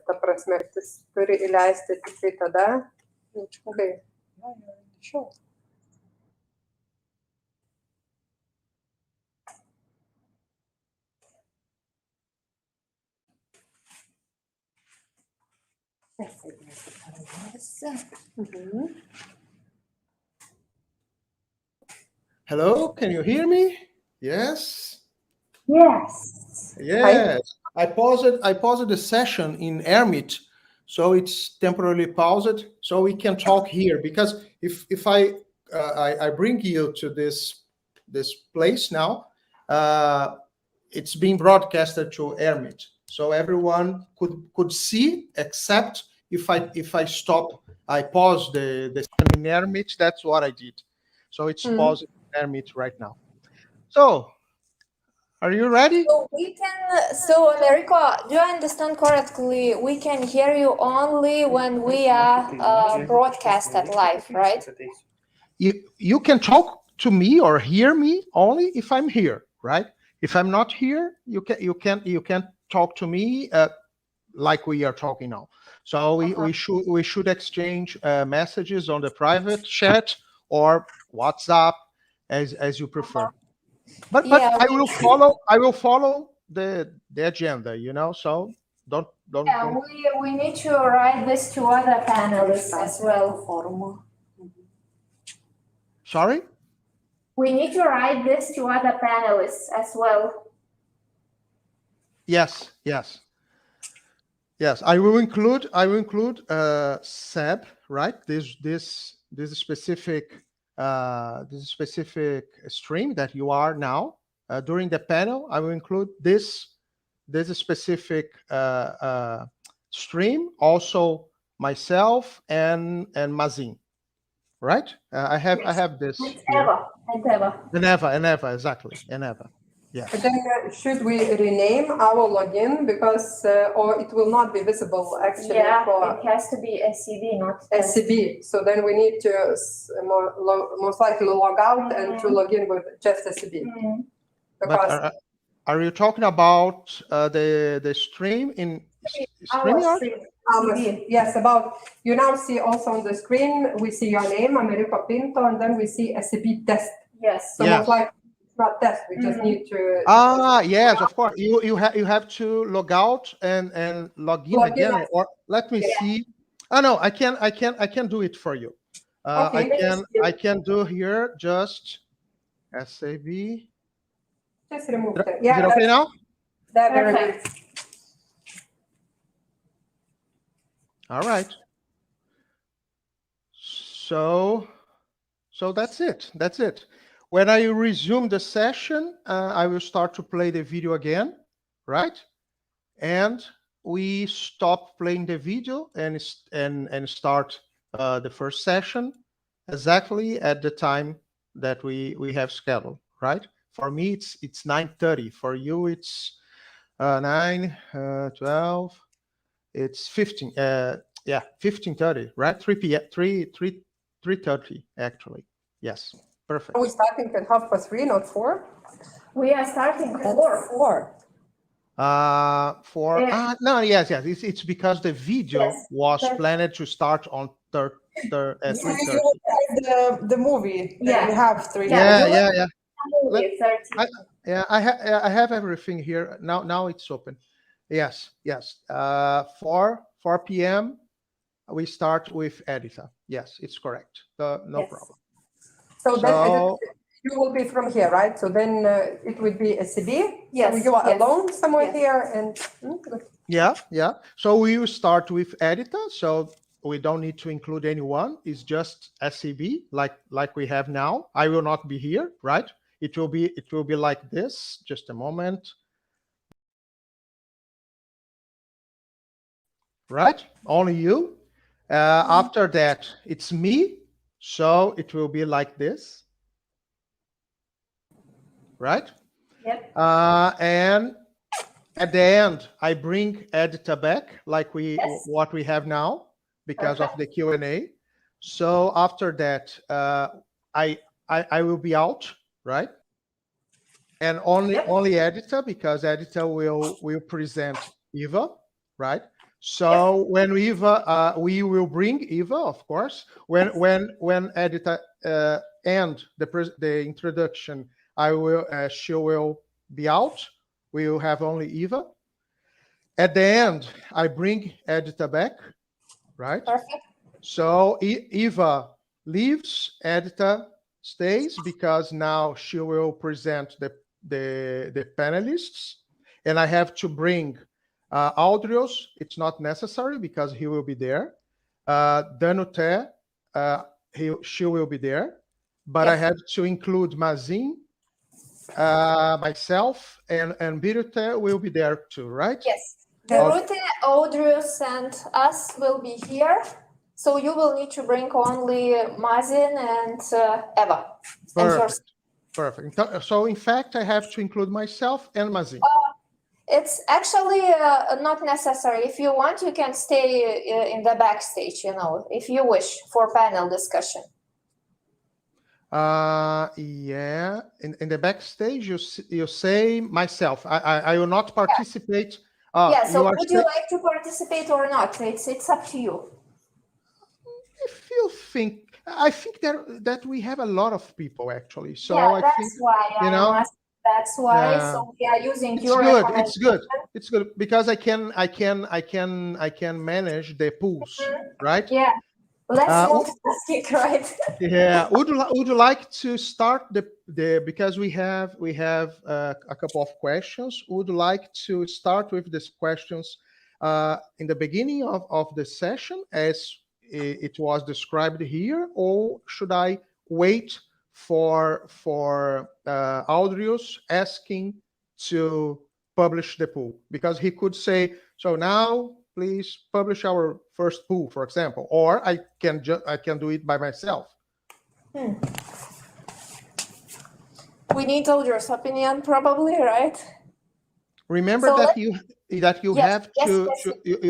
ta prasme, jis turi įleisti tik tai tada, kai Hello, can you hear me? Yes. Yes. Yes. I paused the session in Ermit, so it's temporarily paused, so we can talk here. Because if I bring you to this place now, it's being broadcasted to Ermit, so everyone could see, except if I stop, I pause the session in Ermit. That's what I did. So it's paused in Ermit right now. So, are you ready? So we can. So Enrico, do I understand correctly? We can hear you only when we are broadcasted live, right? You can talk to me or hear me only if I'm here, right? If I'm not here, you can talk to me like we are talking now. So we should exchange messages on the private chat or WhatsApp as you prefer. But Yeah, I will follow the agenda, you know. So don't. Yeah, we need to write this to other panelists as well. Sorry? We need to write this to other panelists as well. Yes. I will include Seb, right? This specific stream that you are now during the panel. I will include this specific stream, also myself and Mazin, right? I have this. Eneva, exactly. Eneva. Yes. Then should we rename our login, because or it will not be visible actually? Yeah, for it has to be SCB, not SCB. So then we need to most likely log out and to log in with just SCB. Because but are you talking about the stream in StreamYard? Yes, about, you now see also on the screen, we see your name, Americo Pinto, and then we see SCB test. Yes. So most likely it's not test, we just need to. Yes, of course. You have to log out and log in again. Or let me see. Oh no, I can do it for you. I can do here just SAB. Just remove that. Is it okay now? Perfect. All right. So that's it. That's it. When I resume the session, I will start to play the video again, right? And we stop playing the video and start the first session exactly at the time that we have scheduled, right? For me, it's 9:30. For you, it's 9, 12. It's 15. 15:30, right? 3:30 actually. Yes, perfect. Are we starting at 3:30, not 4? We are starting at 4. No, yes. It's because the video was planned to start on 3:30. The movie. Yeah, we have 3. Yeah. Movie, 30. I have everything here now. Now it's open. Yes. 4 p.m. we start with Edita. Yes, it's correct. No problem. So then you will be from here, right? So then it would be SCB. Yes. So you are alone somewhere here, and Yeah. So we will start with Edita. So we don't need to include anyone. It's just SCB, like we have now. I will not be here, right? It will be like this. Just a moment. Right? Only you. After that, it's me. So it will be like this. Right? Yep. And at the end, I bring Edita back, like what we have now, because of the Q&A. So after that, I will be out, right? And only Edita, because Edita will present Eva, right? So when Eva, we will bring Eva, of course. When editor end the introduction, she will be out. We will have only Eva. At the end, I bring editor back, right? Perfect. So Eva leaves, editor stays, because now she will present the panelists, and I have to bring Audrey. It's not necessary because he will be there. Danute, she will be there, but I have to include Mazin, myself, and Birute will be there too, right? Yes. Birute, Audrey, and us will be here. So you will need to bring only Mazin and Eva. Perfect. So in fact, I have to include myself and Mazin. It's actually not necessary. If you want, you can stay in the backstage, if you wish, for panel discussion. Yeah, in the backstage, you say myself. I will not participate. So would you like to participate or not? It's up to you. If you think, I think that we have a lot of people actually. So yeah, I that's think, why that's why. So we are using your recommendation. It's good because I can manage the pools, right? Yeah. Let's multitasking, right? Yeah. Would you like to start because we have a couple of questions. Would you like to start with these questions in the beginning of the session as it was described here, or should I wait for Audrius asking to publish the pool? Because he could say, so now please publish our first pool, for example, or I can do it by myself. We need Audrey's opinion, probably, right? Remember that you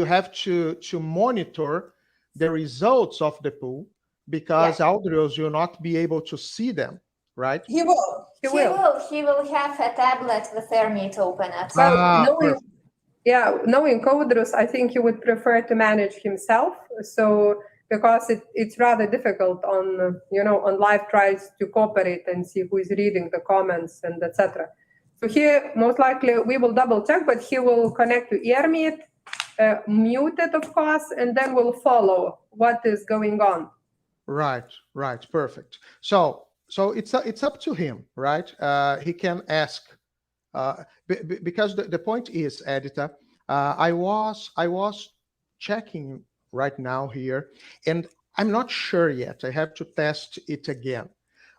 have to monitor the results of the pool, because Audrius will not be able to see them, right? He will. He will have a tablet with Airmeet open at. Knowing Audrius, I think he would prefer to manage himself. So because it's rather difficult on live tries to cooperate and see who is reading the comments and etc. So here, most likely, we will double check, but he will connect to Airmeet, muted, of course, and then we'll follow what is going on. Right, perfect. So it's up to him, right? He can ask, because the point is, editor, I was checking right now here, and I'm not sure yet. I have to test it again,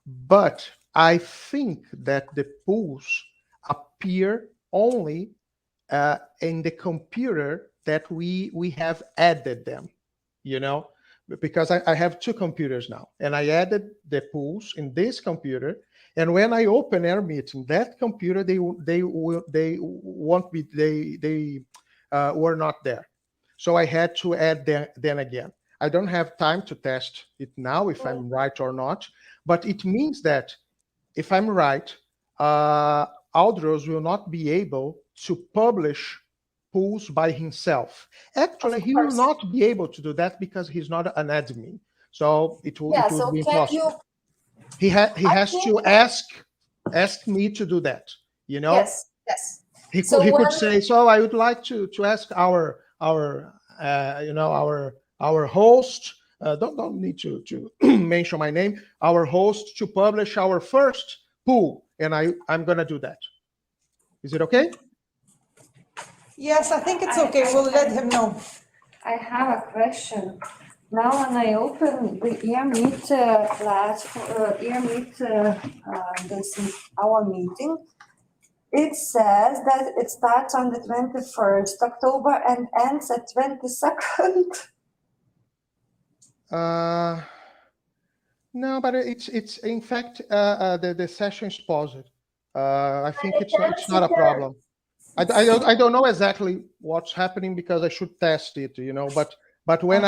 but I think that the pools appear only in the computer that we have added them, because I have two computers now, and I added the pools in this computer, and when I open Airmeet in that computer, they won't be, they were not there. So I had to add them again. I don't have time to test it now if I'm right or not, but it means that if I'm right, Audrius will not be able to publish pools by himself. Actually, he will not be able to do that because he's not an admin. So it will be impossible. He has to ask me to do that. Yes. He could say, so I would like to ask our host. Don't need to mention my name. Our host to publish our first pool, and I'm gonna do that. Is it okay? Yes, I think it's okay. We'll let him know. I have a question. Now, when I open the Airmeet this is our meeting, it says that it starts on the 21st October and ends at 22nd. No, but it's in fact the session is paused. I think it's not a problem. I don't know exactly what's happening because I should test it, But when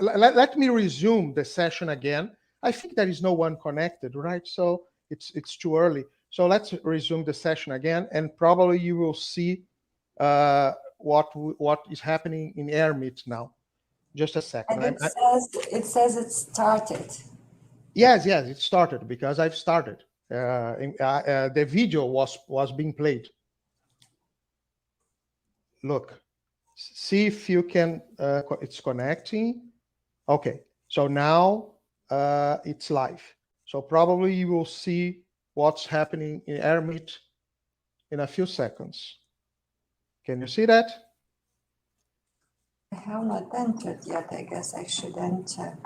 let me resume the session again. I think there is no one connected, right? So it's too early. So let's resume the session again, and probably you will see what is happening in Ermit now. Just a second. And it says it started. Yes, it started because I've started. The video was being played. Look, see if you can. It's connecting. Okay, so now it's live. So probably you will see what's happening in Ermit in a few seconds. Can you see that? I have not entered yet. I guess I should enter.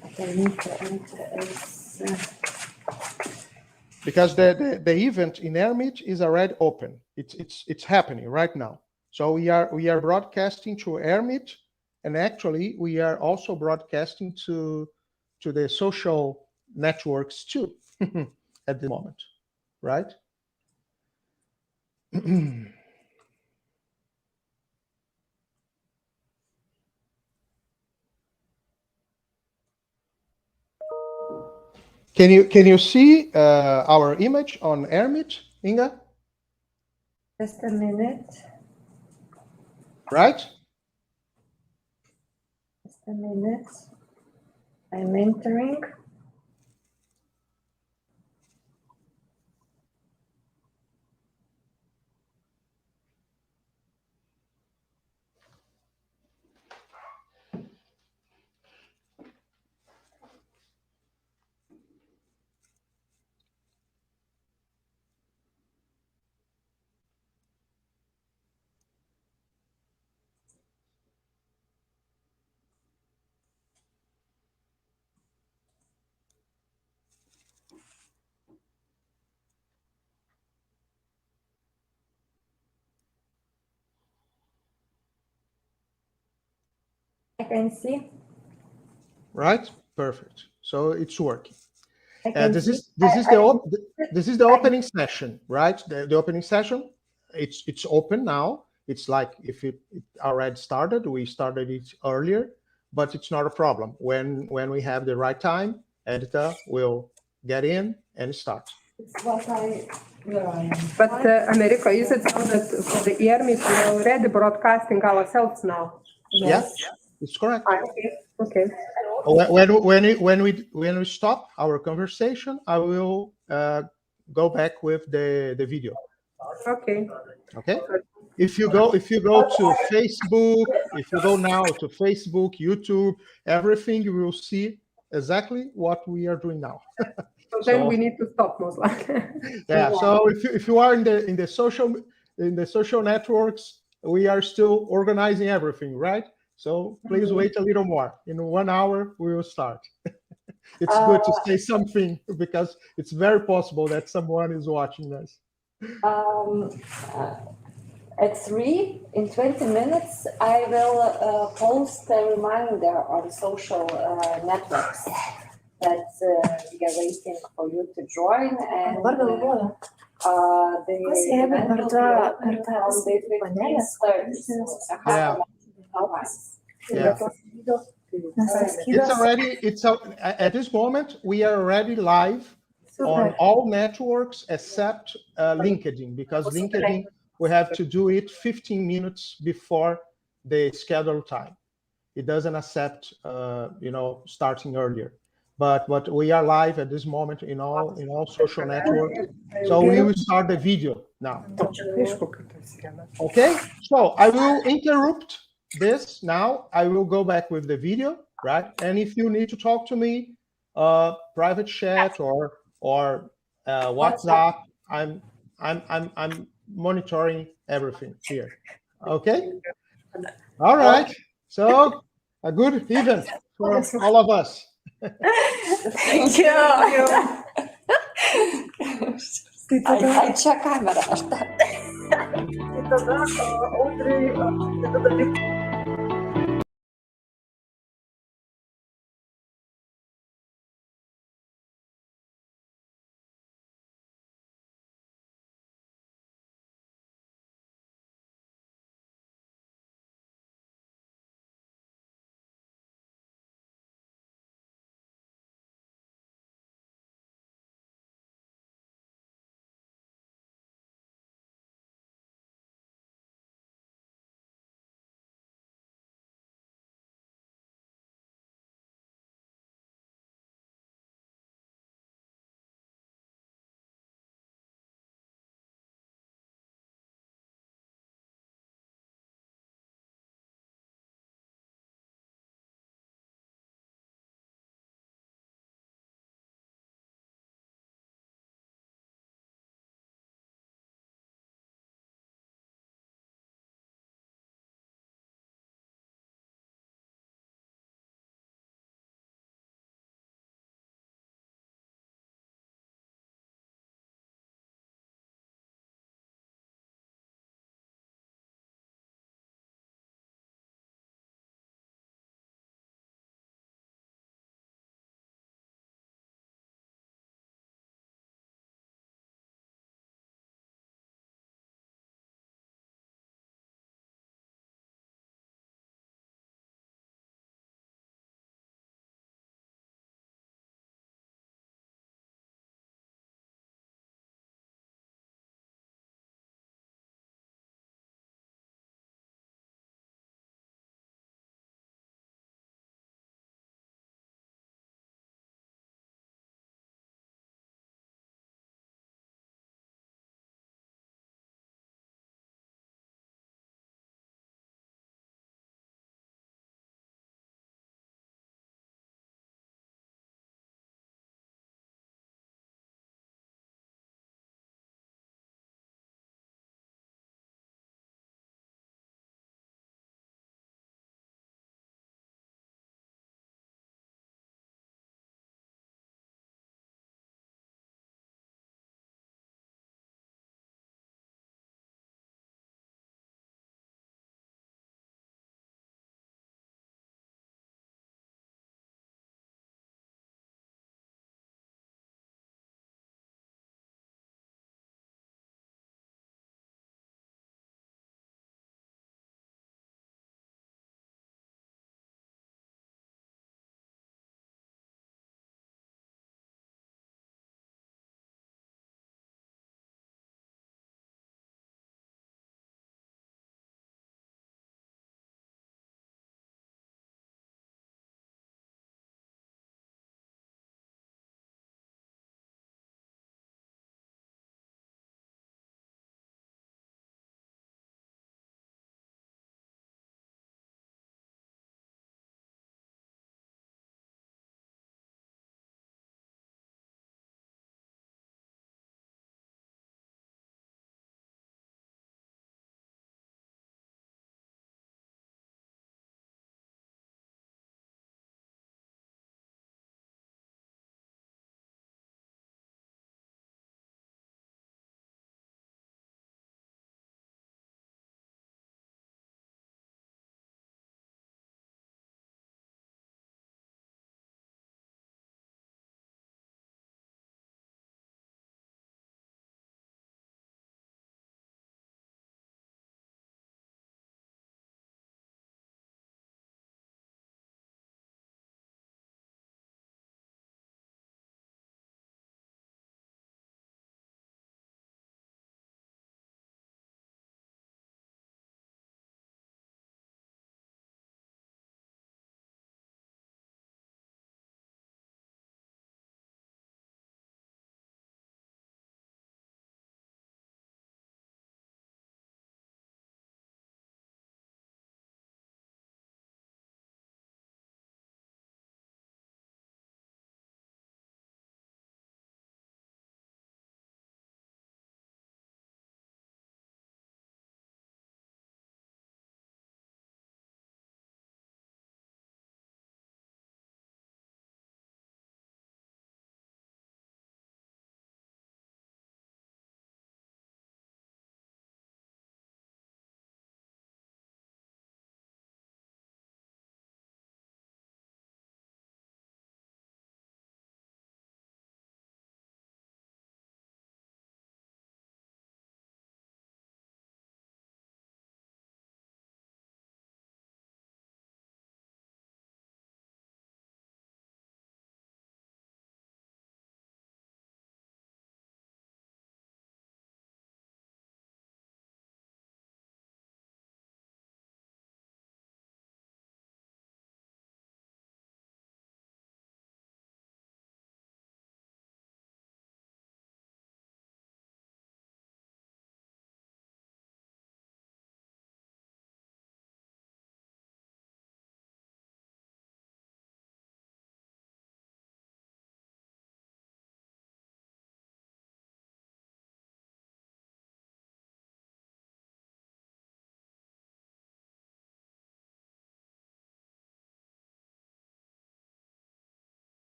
But I need to enter as. Because the event in Ermit is already open. It's happening right now. So we are broadcasting to Ermit, and actually we are also broadcasting to the social networks too at the moment, right? Can you see our image on Ermit, Inga? Just a minute. Right? Just a minute. I'm entering. I can see. Right? Perfect. So it's working. This is the opening session, right? The opening session. It's open now. It's like if it already started. We started it earlier, but it's not a problem. When we have the right time, editor will get in and start. What where I am. But America, is it so that for the ERMIT we are already broadcasting ourselves now? Yes, it's correct. Okay. When we stop our conversation, I will go back with the video. Okay. Okay. If you go to Facebook, if you go now to Facebook, YouTube, everything, you will see exactly what we are doing now. So then we need to stop most likely. Yeah. So if you are in the social networks, we are still organizing everything, right? So please wait a little more. In 1 hour, we will start. It's good to say something because it's very possible that someone is watching us. At 3 in 20 minutes, I will post a reminder on social networks that we are waiting for you to join, and the event will be open from the at this moment we are already live on all networks except LinkedIn, because LinkedIn we have to do it 15 minutes before the scheduled time. It doesn't accept starting earlier. But we are live at this moment in all social networks. So we will start the video now. Okay, so I will interrupt this now. I will go back with the video, right? And if you need to talk to me, private chat or WhatsApp, I'm monitoring everything here. Okay. All right. So a good event for all of us. Thank you. Ai čia kamera, aš tą. Audrey,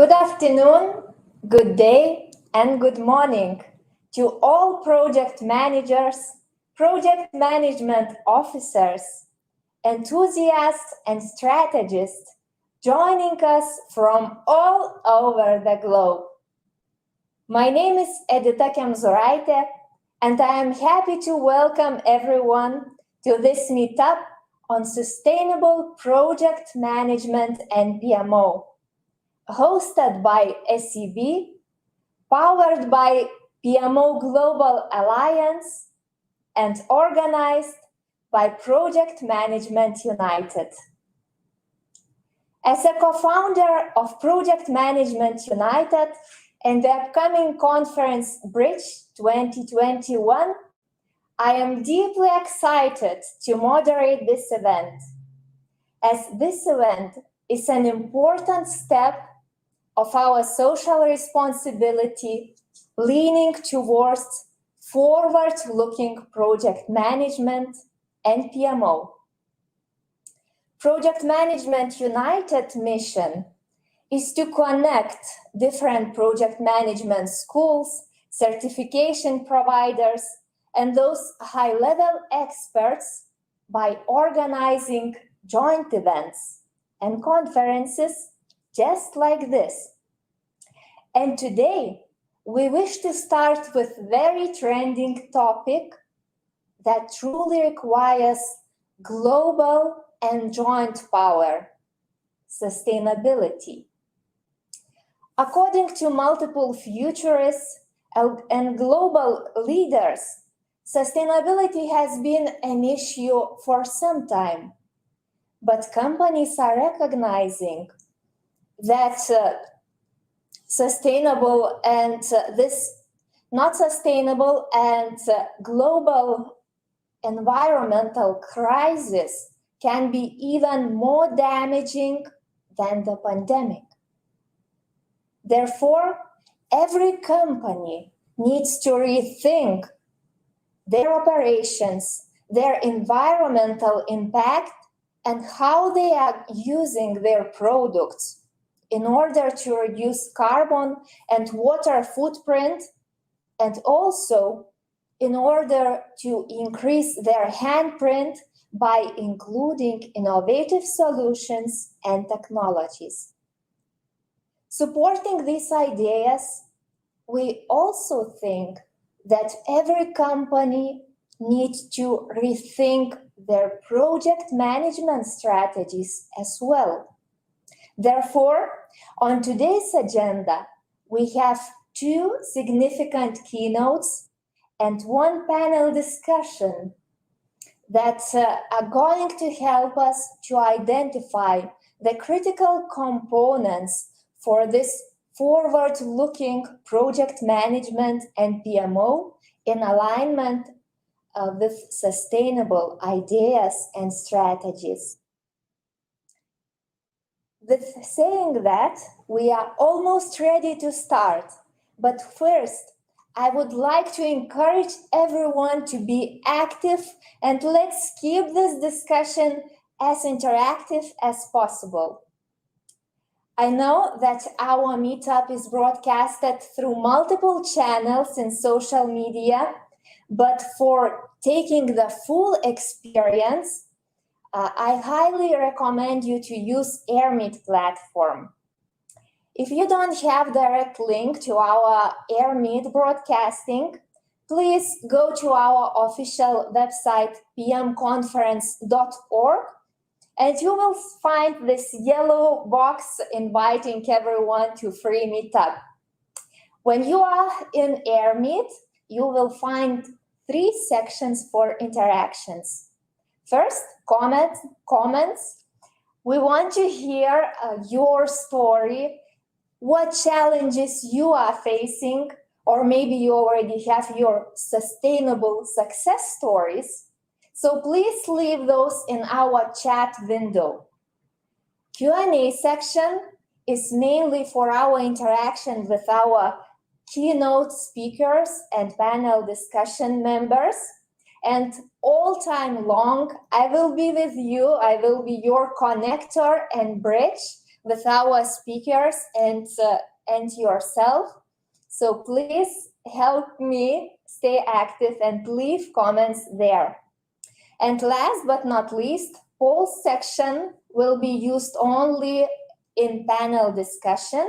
Good afternoon, good day, and good morning to all project managers, project management officers, enthusiasts, and strategists joining us from all over the globe. My name is Edita Kemzoraite, and I am happy to welcome everyone to this meetup on sustainable project management and PMO, hosted by SEB, powered by Pmo Global Alliance, and organized by Project Management United. As a co-founder of Project Management United and the upcoming conference Bridge 2021, I am deeply excited to moderate this event, as this event is an important step of our social responsibility leaning towards forward-looking project management and PMO. Project Management United mission is to connect different project management schools, certification providers, and those high-level experts by organizing joint events and conferences just like this. And today, we wish to start with a very trending topic that truly requires global and joint power: sustainability. According to multiple futurists and global leaders, sustainability has been an issue for some time, but companies are recognizing that sustainable and not sustainable and global environmental crisis can be even more damaging than the pandemic. Therefore, every company needs to rethink their operations, their environmental impact, and how they are using their products in order to reduce carbon and water footprint, and also in order to increase their handprint by including innovative solutions and technologies. Supporting these ideas, we also think that every company needs to rethink their project management strategies as well. Therefore, on today's agenda, we have two significant keynotes and one panel discussion that are going to help us to identify the critical components for this forward-looking project management and PMO in alignment with sustainable ideas and strategies. With saying that, we are almost ready to start, but first, I would like to encourage everyone to be active, and let's keep this discussion as interactive as possible. I know that our meetup is broadcasted through multiple channels in social media, but for taking the full experience, I highly recommend you to use AirMeet platform. If you don't have direct link to our AirMeet broadcasting, please go to our official website, pmconference.org, and you will find this yellow box inviting everyone to free meetup. When you are in AirMeet, you will find 3 sections for interactions. First, comments. We want to hear your story, what challenges you are facing, or maybe you already have your sustainable success stories. So please leave those in our chat window. Q&A section is mainly for our interaction with our keynote speakers and panel discussion members. And all time long, I will be with you. I will be your connector and bridge with our speakers and yourself. So please help me stay active and leave comments there. And last but not least, polls section will be used only in panel discussion.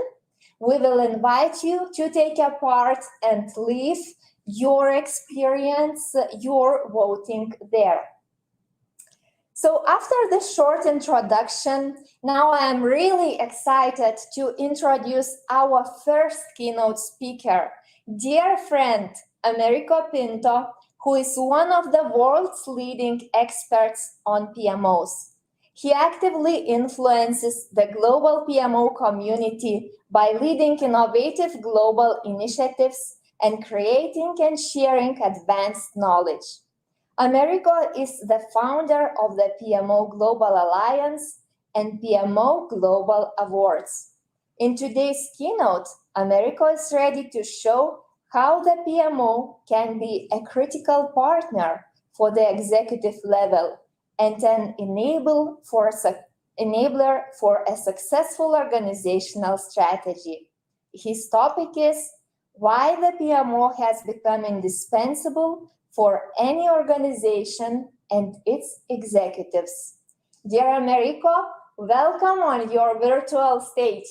We will invite you to take a part and leave your experience, your voting there. So after this short introduction, now I am really excited to introduce our first keynote speaker, dear friend Americo Pinto, who is one of the world's leading experts on PMOs. He actively influences the global PMO community by leading innovative global initiatives and creating and sharing advanced knowledge. Americo is the founder of the PMO Global Alliance and PMO Global Awards. In today's keynote, Americo is ready to show how the PMO can be a critical partner for the executive level and an enabler for a successful organizational strategy. His topic is why the PMO has become indispensable for any organization and its executives. Dear Americo, welcome on your virtual stage.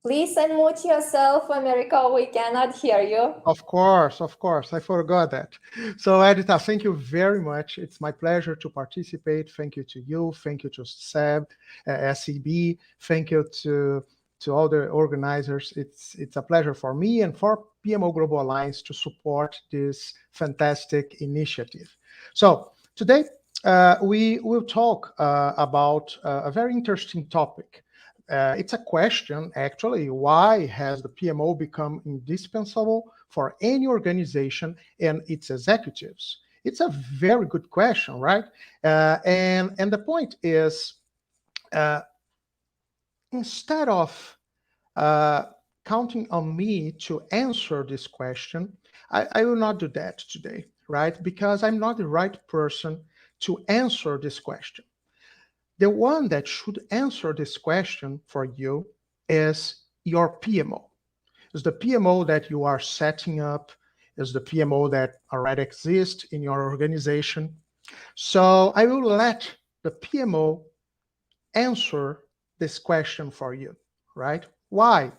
Please unmute yourself, Americo. We cannot hear you. Of course. I forgot that. So, Edita, thank you very much. It's my pleasure to participate. Thank you to you. Thank you to SEB, SEB. Thank you to all the organizers. It's a pleasure for me and for PMO Global Alliance to support this fantastic initiative. So today we will talk about a very interesting topic. It's a question, actually, why has the PMO become indispensable for any organization and its executives? It's a very good question, right? And the point is, instead of counting on me to answer this question, I will not do that today, right? Because I'm not the right person to answer this question. The one that should answer this question for you is your PMO. Is the PMO that you are setting up, is the PMO that already exists in your organization. So I will let the PMO answer this question for you, right? Why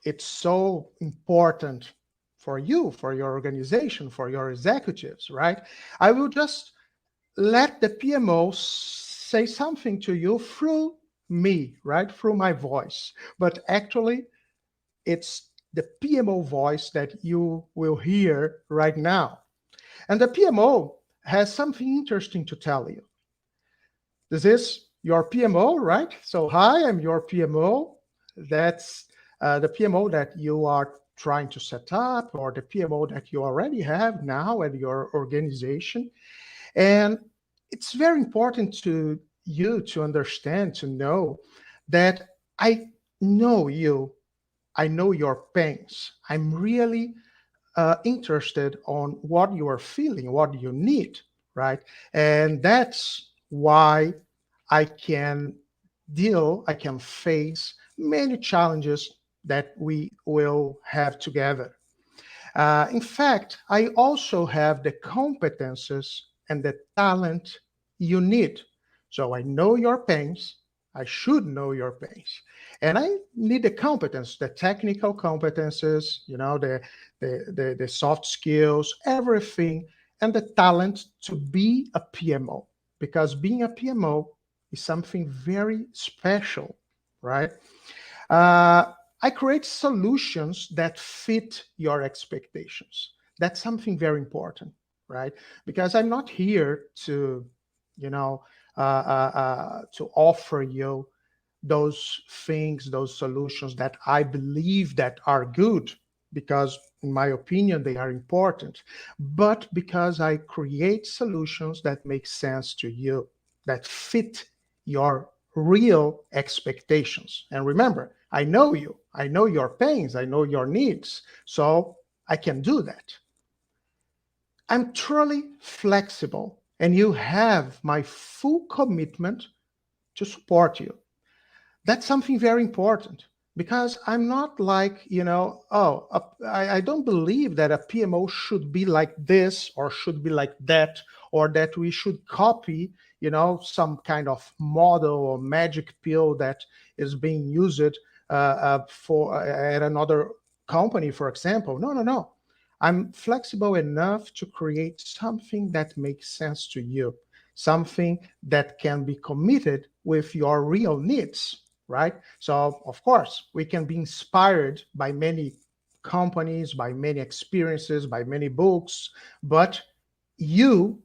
it's so important for you, for your organization, for your executives, right? I will just let the PMO say something to you through me, right? Through my voice. But actually, it's the PMO voice that you will hear right now. And the PMO has something interesting to tell you. This is your PMO, right? So, hi, I'm your PMO. That's the PMO that you are trying to set up, or the PMO that you already have now at your organization. And it's very important to you to understand, to know that I know you, I know your pains. I'm really interested on what you are feeling, what you need, right? And that's why I can face many challenges that we will have together. In fact, I also have the competences and the talent you need. So I know your pains. I should know your pains. And I need the competence, the technical competences, you know, the soft skills, everything, and the talent to be a PMO. Because being a PMO is something very special, right? I create solutions that fit your expectations. That's something very important, right? Because I'm not here to, you know, to offer you those things, those solutions that I believe that are good, because in my opinion, they are important, but because I create solutions that make sense to you, that fit your real expectations. And remember, I know you, I know your pains, I know your needs, so I can do that. I'm truly flexible and you have my full commitment to support you. That's something very important, because I'm not like, I don't believe that a PMO should be like this or should be like that, or that we should copy, some kind of model or magic pill that is being used for at another company, for example. No. I'm flexible enough to create something that makes sense to you, something that can be committed with your real needs, right? So, of course, we can be inspired by many companies, by many experiences, by many books, but you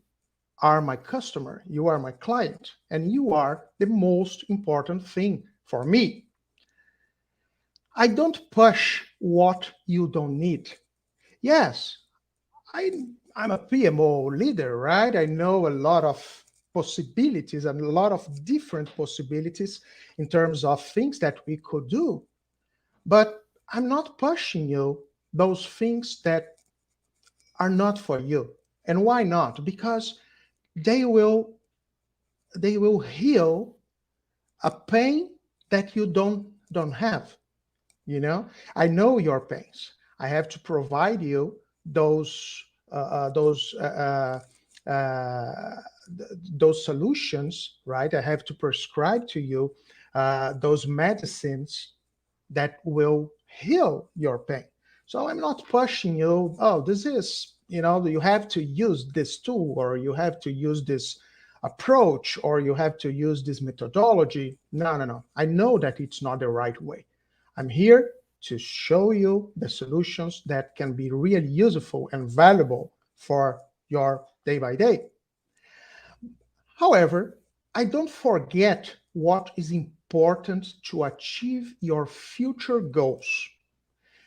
are my customer, you are my client, and you are the most important thing for me. I don't push what you don't need. Yes, I'm a PMO leader, right? I know a lot of possibilities and a lot of different possibilities in terms of things that we could do. But I'm not pushing you those things that are not for you. And why not? Because they will heal a pain that you don't have. I know your pains. I have to provide you those solutions, right? I have to prescribe to you those medicines that will heal your pain. So I'm not pushing you, oh, this is, you have to use this tool, or you have to use this approach, or you have to use this methodology. No. I know that it's not the right way. I'm here to show you the solutions that can be really useful and valuable for your day by day. However, I don't forget what is important to achieve your future goals.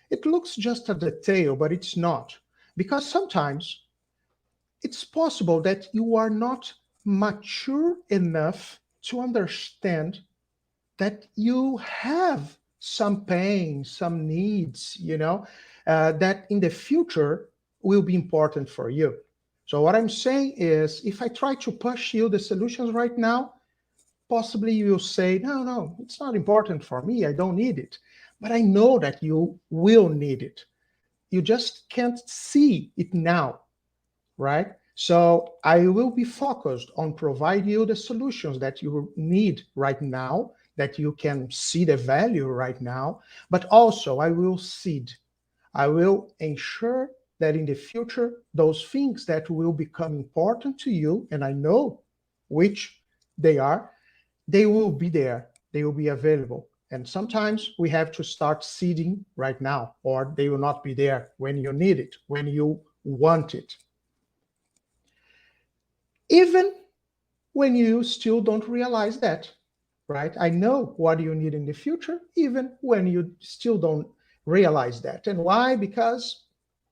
It looks just a detail, but it's not, because sometimes it's possible that you are not mature enough to understand that you have some pain, some needs, that in the future will be important for you. So what I'm saying is, if I try to push you the solutions right now, possibly you'll say, no, it's not important for me, I don't need it. But I know that you will need it. You just can't see it now, right? So I will be focused on providing you the solutions that you need right now, that you can see the value right now, but also I will seed. I will ensure that in the future, those things that will become important to you, and I know which they are, they will be there, they will be available. And sometimes we have to start seeding right now, or they will not be there when you need it, when you want it. Even when you still don't realize that, right? I know what you need in the future, even when you still don't realize that. And why? Because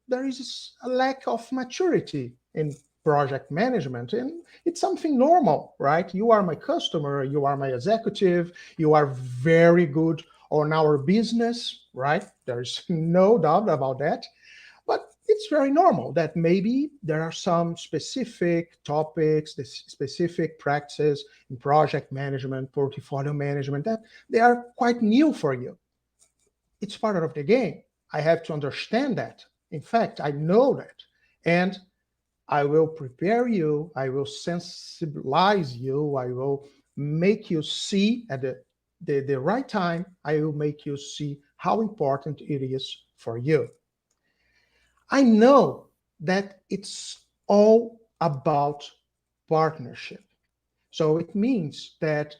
there is a lack of maturity in project management, and it's something normal, right? You are my customer, you are my executive, you are very good on our business, right? There's no doubt about that. But it's very normal that maybe there are some specific topics, the specific practices in project management, portfolio management, that they are quite new for you. It's part of the game. I have to understand that. In fact, I know that. And I will prepare you, I will sensibilize you, I will make you see at the right time, I will make you see how important it is for you. I know that it's all about partnership. So it means that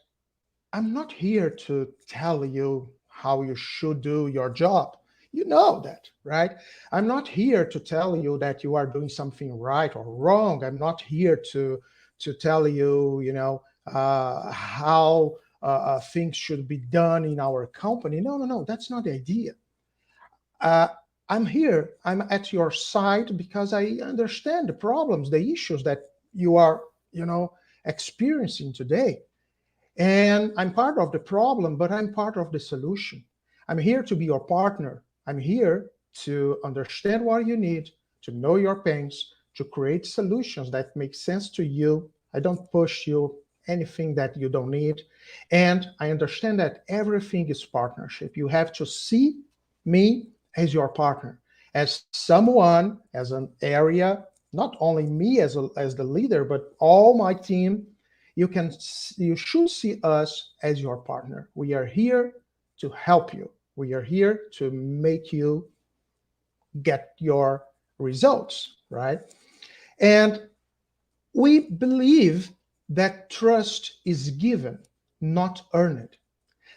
I'm not here to tell you how you should do your job. You know that, right? I'm not here to tell you that you are doing something right or wrong. I'm not here to tell you, how things should be done in our company. No, that's not the idea. I'm here, I'm at your side because I understand the problems, the issues that you are, experiencing today. And I'm part of the problem, but I'm part of the solution. I'm here to be your partner. I'm here to understand what you need, to know your pains, to create solutions that make sense to you. I don't push you anything that you don't need. And I understand that everything is partnership. You have to see me as your partner, as someone, as an area, not only me as the leader, but all my team. You should see us as your partner. We are here to help you. We are here to make you get your results, right? And we believe that trust is given, not earned.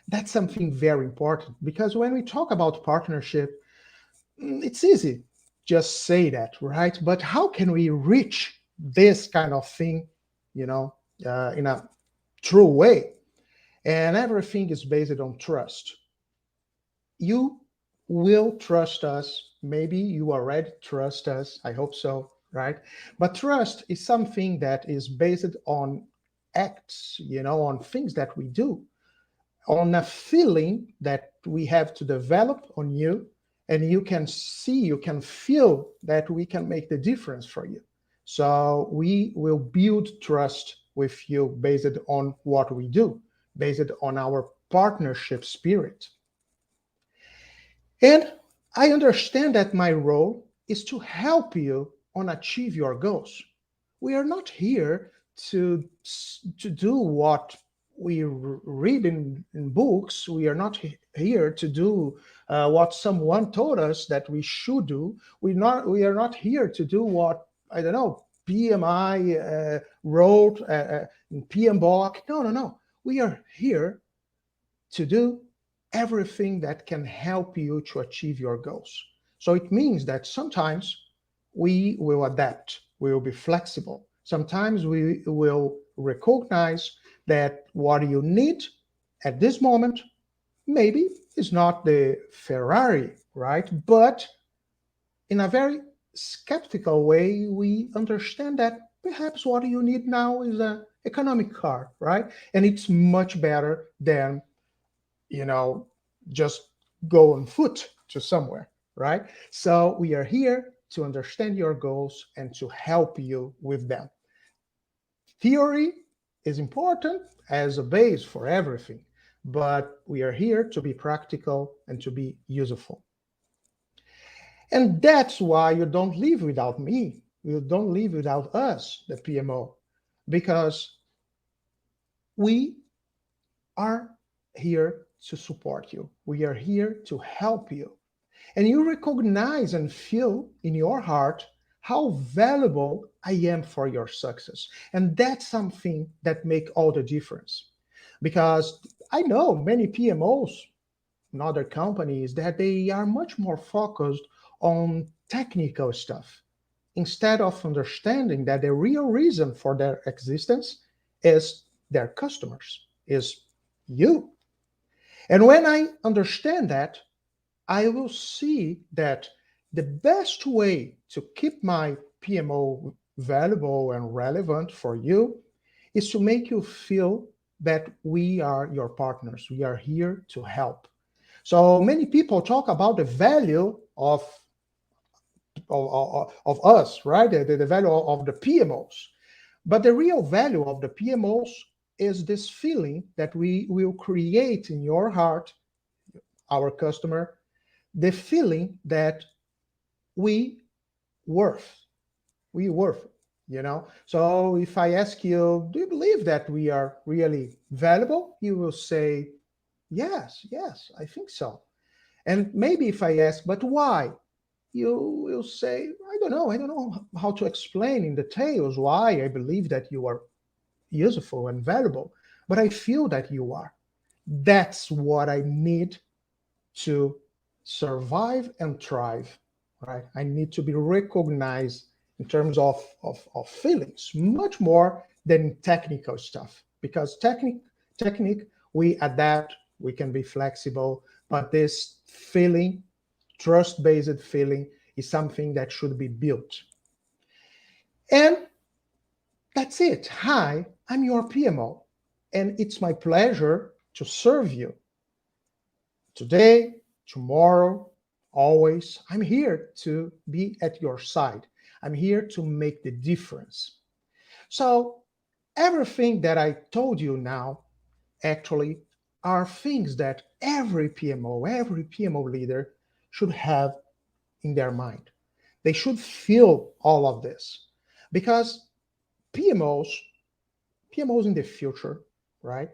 That's something very important, because when we talk about partnership, it's easy just say that, right? But how can we reach this kind of thing, in a true way? And everything is based on trust. You will trust us. Maybe you already trust us. I hope so, right? But trust is something that is based on acts, on things that we do, on a feeling that we have to develop on you, and you can see, you can feel that we can make the difference for you. So we will build trust with you based on what we do, based on our partnership spirit. And I understand that my role is to help you on achieve your goals. We are not here to do what we read in books. We are not here to do what someone told us that we should do. We are not here to do what, I don't know, PMI wrote, PMBOK. No. We are here to do everything that can help you to achieve your goals. So it means that sometimes we will adapt, we will be flexible. Sometimes we will recognize that what you need at this moment maybe is not the Ferrari, right? But in a very skeptical way, we understand that perhaps what you need now is an economic car, right? And it's much better than, just go on foot to somewhere, right? So we are here to understand your goals and to help you with them. Theory is important as a base for everything, but we are here to be practical and to be useful. And that's why you don't live without me. You don't live without us, the PMO, because we are here to support you. We are here to help you. And you recognize and feel in your heart how valuable I am for your success. And that's something that makes all the difference. Because I know many PMOs in other companies that they are much more focused on technical stuff, instead of understanding that the real reason for their existence is their customers, is you. And when I understand that, I will see that the best way to keep my PMO valuable and relevant for you is to make you feel that we are your partners. We are here to help. So many people talk about the value of us, right? The value of the PMOs. But the real value of the PMOs is this feeling that we will create in your heart, our customer, the feeling that we worth, So if I ask you, do you believe that we are really valuable? You will say, yes, I think so. And maybe if I ask, but why? You will say, I don't know how to explain in details why I believe that you are useful and valuable, but I feel that you are. That's what I need to survive and thrive, right? I need to be recognized in terms of feelings, much more than technical stuff, because technique, we adapt, we can be flexible, but this feeling, trust-based feeling, is something that should be built. And that's it. Hi, I'm your PMO, and it's my pleasure to serve you. Today, tomorrow, always, I'm here to be at your side. I'm here to make the difference. So everything that I told you now actually are things that every PMO leader should have in their mind. They should feel all of this, because PMOs in the future, right,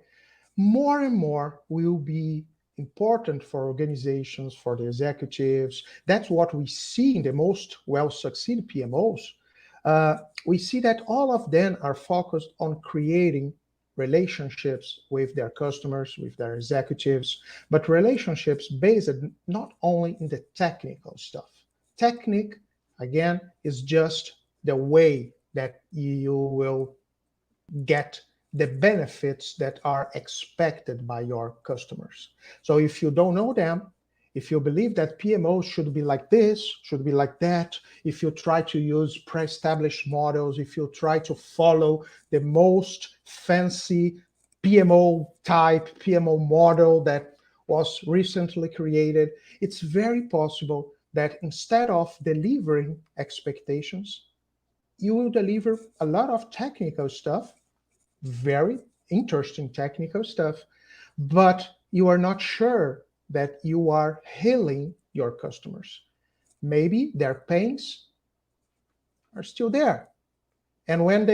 more and more will be important for organizations, for the executives. That's what we see in the most well-succeeded PMOs. We see that all of them are focused on creating relationships with their customers, with their executives, but relationships based not only in the technical stuff. Technique, again, is just the way that you will get the benefits that are expected by your customers. So if you don't know them, if you believe that PMO should be like this, should be like that, if you try to use pre-established models, if you try to follow the most fancy PMO type, PMO model that was recently created, it's very possible that instead of delivering expectations, you will deliver a lot of technical stuff, very interesting technical stuff, but you are not sure that you are healing your customers. Maybe their pains are still there. And when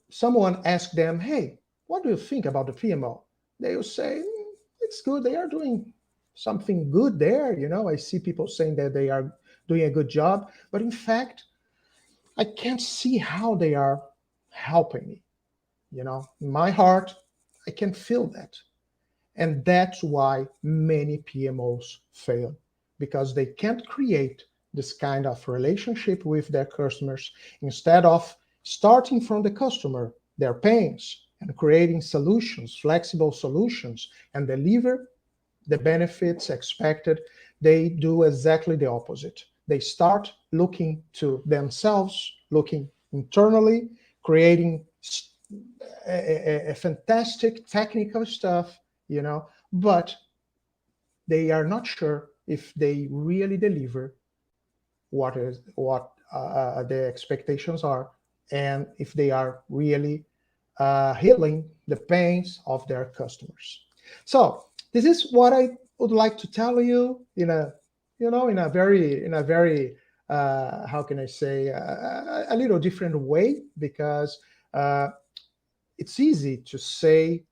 someone asks them, hey, what do you think about the PMO? They will say, it's good. They are doing something good there. I see people saying that they are doing a good job, but in fact, I can't see how they are helping me. In my heart, I can feel that. And that's why many PMOs fail, because they can't create this kind of relationship with their customers. Instead of starting from the customer, their pains, and creating solutions, flexible solutions, and deliver the benefits expected, they do exactly the opposite. They start looking to themselves, looking internally, creating a fantastic technical stuff, but they are not sure if they really deliver what the expectations are, and if they are really healing the pains of their customers. So this is what I would like to tell you in a very how can I say, a little different way, because it's easy to say,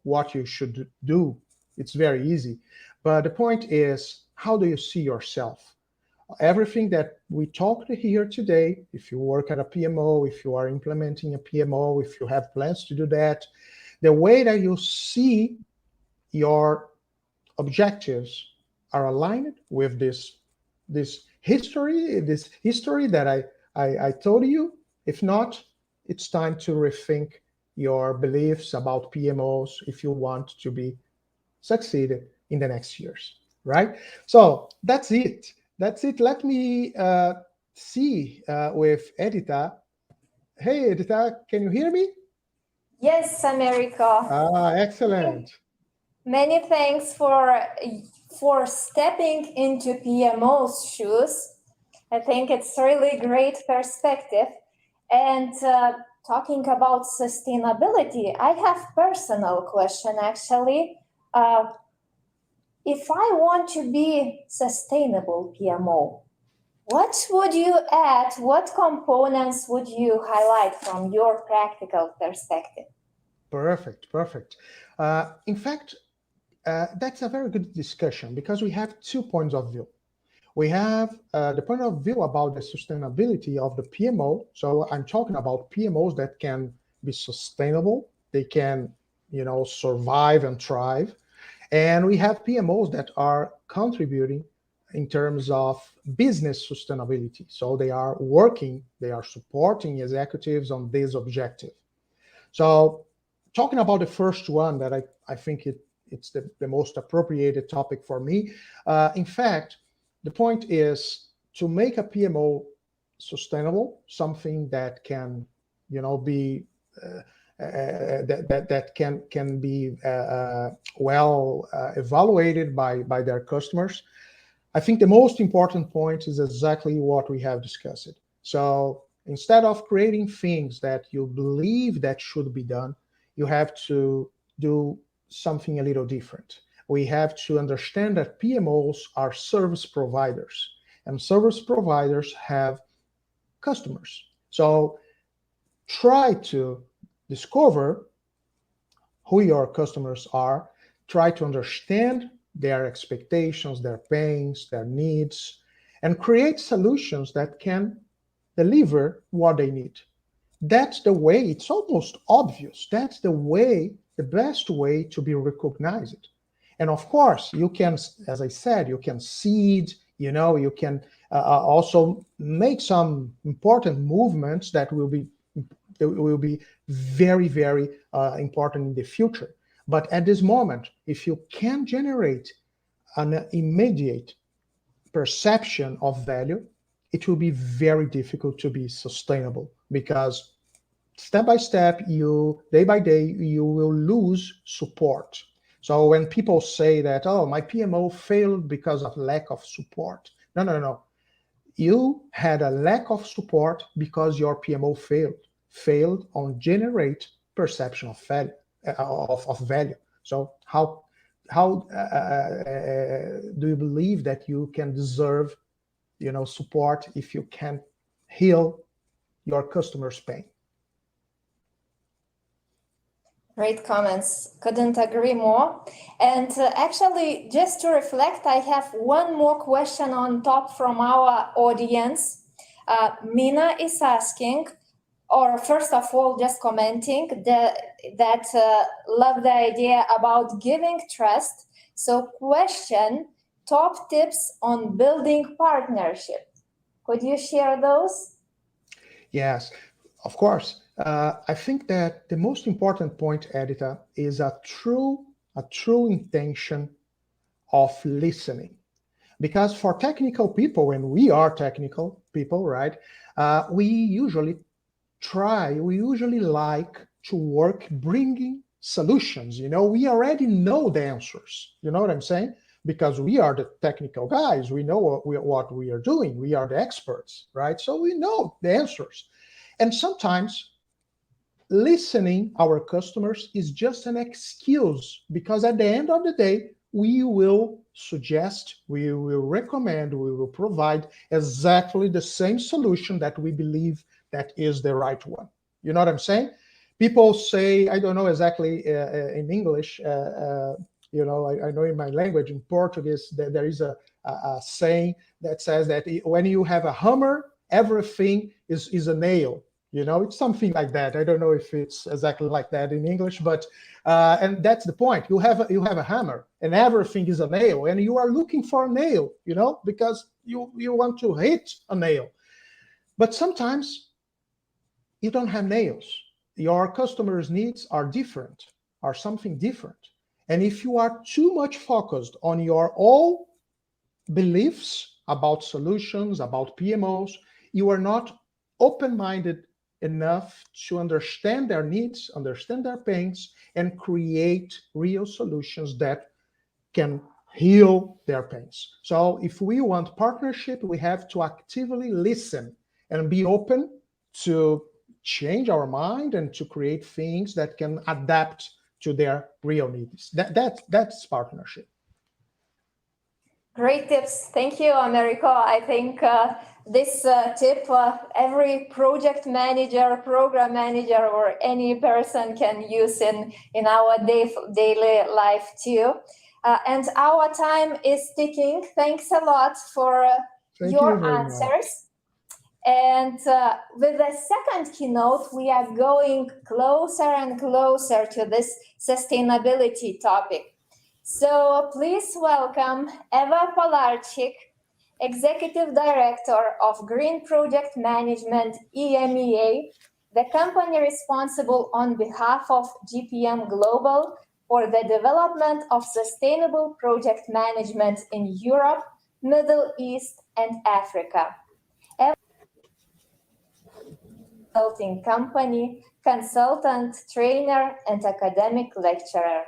what you should do. It's very easy. But the point is, how do you see yourself? Everything that we talked here today, if you work at a PMO, if you are implementing a PMO, if you have plans to do that, the way that you see your objectives are aligned with this history that I told you. If not, it's time to rethink your beliefs about PMOs if you want to be succeeded in the next years, right? So that's it. Let me see with Edita. Hey, Edita, can you hear me? Yes, America. Excellent. Many thanks for stepping into PMO's shoes. I think it's really great perspective. And talking about sustainability, I have personal question actually. If I want to be sustainable PMO, what would you add? What components would you highlight from your practical perspective? Perfect. In fact, that's a very good discussion, because we have 2 points of view. We have the point of view about the sustainability of the PMO. So I'm talking about PMOs that can be sustainable. They can, survive and thrive. And we have PMOs that are contributing in terms of business sustainability. So they are supporting executives on this objective. So talking about the first one, that I think it's the most appropriate topic for me. In fact, the point is to make a PMO sustainable, something that can, be that can be well evaluated by their customers. I think the most important point is exactly what we have discussed. So Instead of creating things that you believe that should be done, you have to do something a little different. We have to understand that PMOs are service providers, and service providers have customers. So try to discover who your customers are, try to understand their expectations, their pains, their needs, and create solutions that can deliver what they need. That's the way, it's almost obvious, that's the way, the best way to be recognized. And of course, you can, as I said, you can seed, you can also make some important movements that will be very, very important in the future. But at this moment, if you can generate an immediate perception of value, it will be very difficult to be sustainable, because step by step, day by day, you will lose support. So when people say that, oh, my PMO failed because of lack of support. No. You had a lack of support because your PMO failed on generate perception of value. So how do you believe that you can deserve, support if you can heal your customer's pain? Great comments. Couldn't agree more. And actually, just to reflect, I have one more question on top from our audience. Mina is asking, or first of all, just commenting that love the idea about giving trust. So question, top tips on building partnership. Could you share those? Yes, of course. I think that the most important point, Edita, is a true intention of listening. Because for technical people, and we are technical people, right? We usually like to work bringing solutions. We already know the answers. You know what I'm saying? Because we are the technical guys. We know what we are doing. We are the experts, right? So we know the answers. And sometimes listening our customers is just an excuse, because at the end of the day, we will suggest, we will recommend, we will provide exactly the same solution that we believe that is the right one. You know what I'm saying? People say, I don't know exactly in English, I know in my language, in Portuguese, that there is a saying that says that when you have a hammer, everything is a nail. It's something like that. I don't know if it's exactly like that in English, but and that's the point. You have a hammer, and everything is a nail, and you are looking for a nail, because you want to hit a nail. But sometimes you don't have nails. Your customers' needs are different, are something different. And if you are too much focused on your own beliefs about solutions, about PMOs, you are not open-minded enough to understand their needs, understand their pains, and create real solutions that can heal their pains. So if we want partnership, we have to actively listen and be open to change our mind and to create things that can adapt to their real needs. That's partnership. Great tips. Thank you, Americo. I think this tip, every project manager, program manager, or any person can use in our daily life too. And our time is ticking. Thanks a lot for your answers. And with the second keynote, we are going closer and closer to this sustainability topic. So please welcome Eva Polarczyk, Executive Director of Green Project Management, EMEA, the company responsible on behalf of GPM Global for the development of sustainable project management in Europe, Middle East, and Africa. Consulting company, consultant, trainer, and academic lecturer.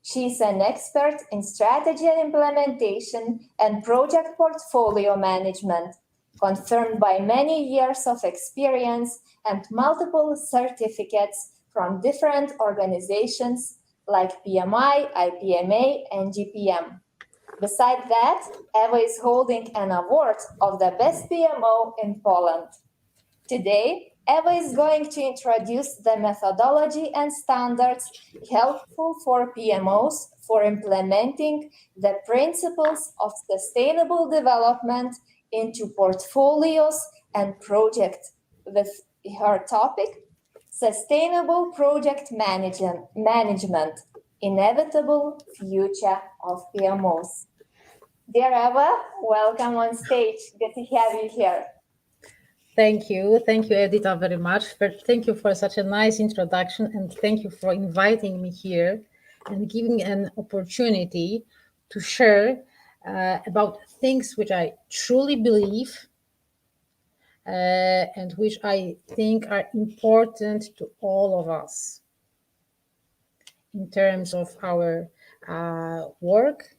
She's an expert in strategy and implementation and project portfolio management. confirmed by many years of experience and multiple certificates from different organizations like PMI, IPMA, and GPM. Besides that, Ewa is holding an award of the best PMO in Poland. Today, Ewa is going to introduce the methodology and standards helpful for PMOs for implementing the principles of sustainable development into portfolios and projects with her topic, Sustainable Project Management, Inevitable Future of PMOs. Dear Ewa, welcome on stage. Good to have you here. Thank you, Edita, very much. Thank you for such a nice introduction, and thank you for inviting me here and giving an opportunity to share about things which I truly believe and which I think are important to all of us in terms of our work,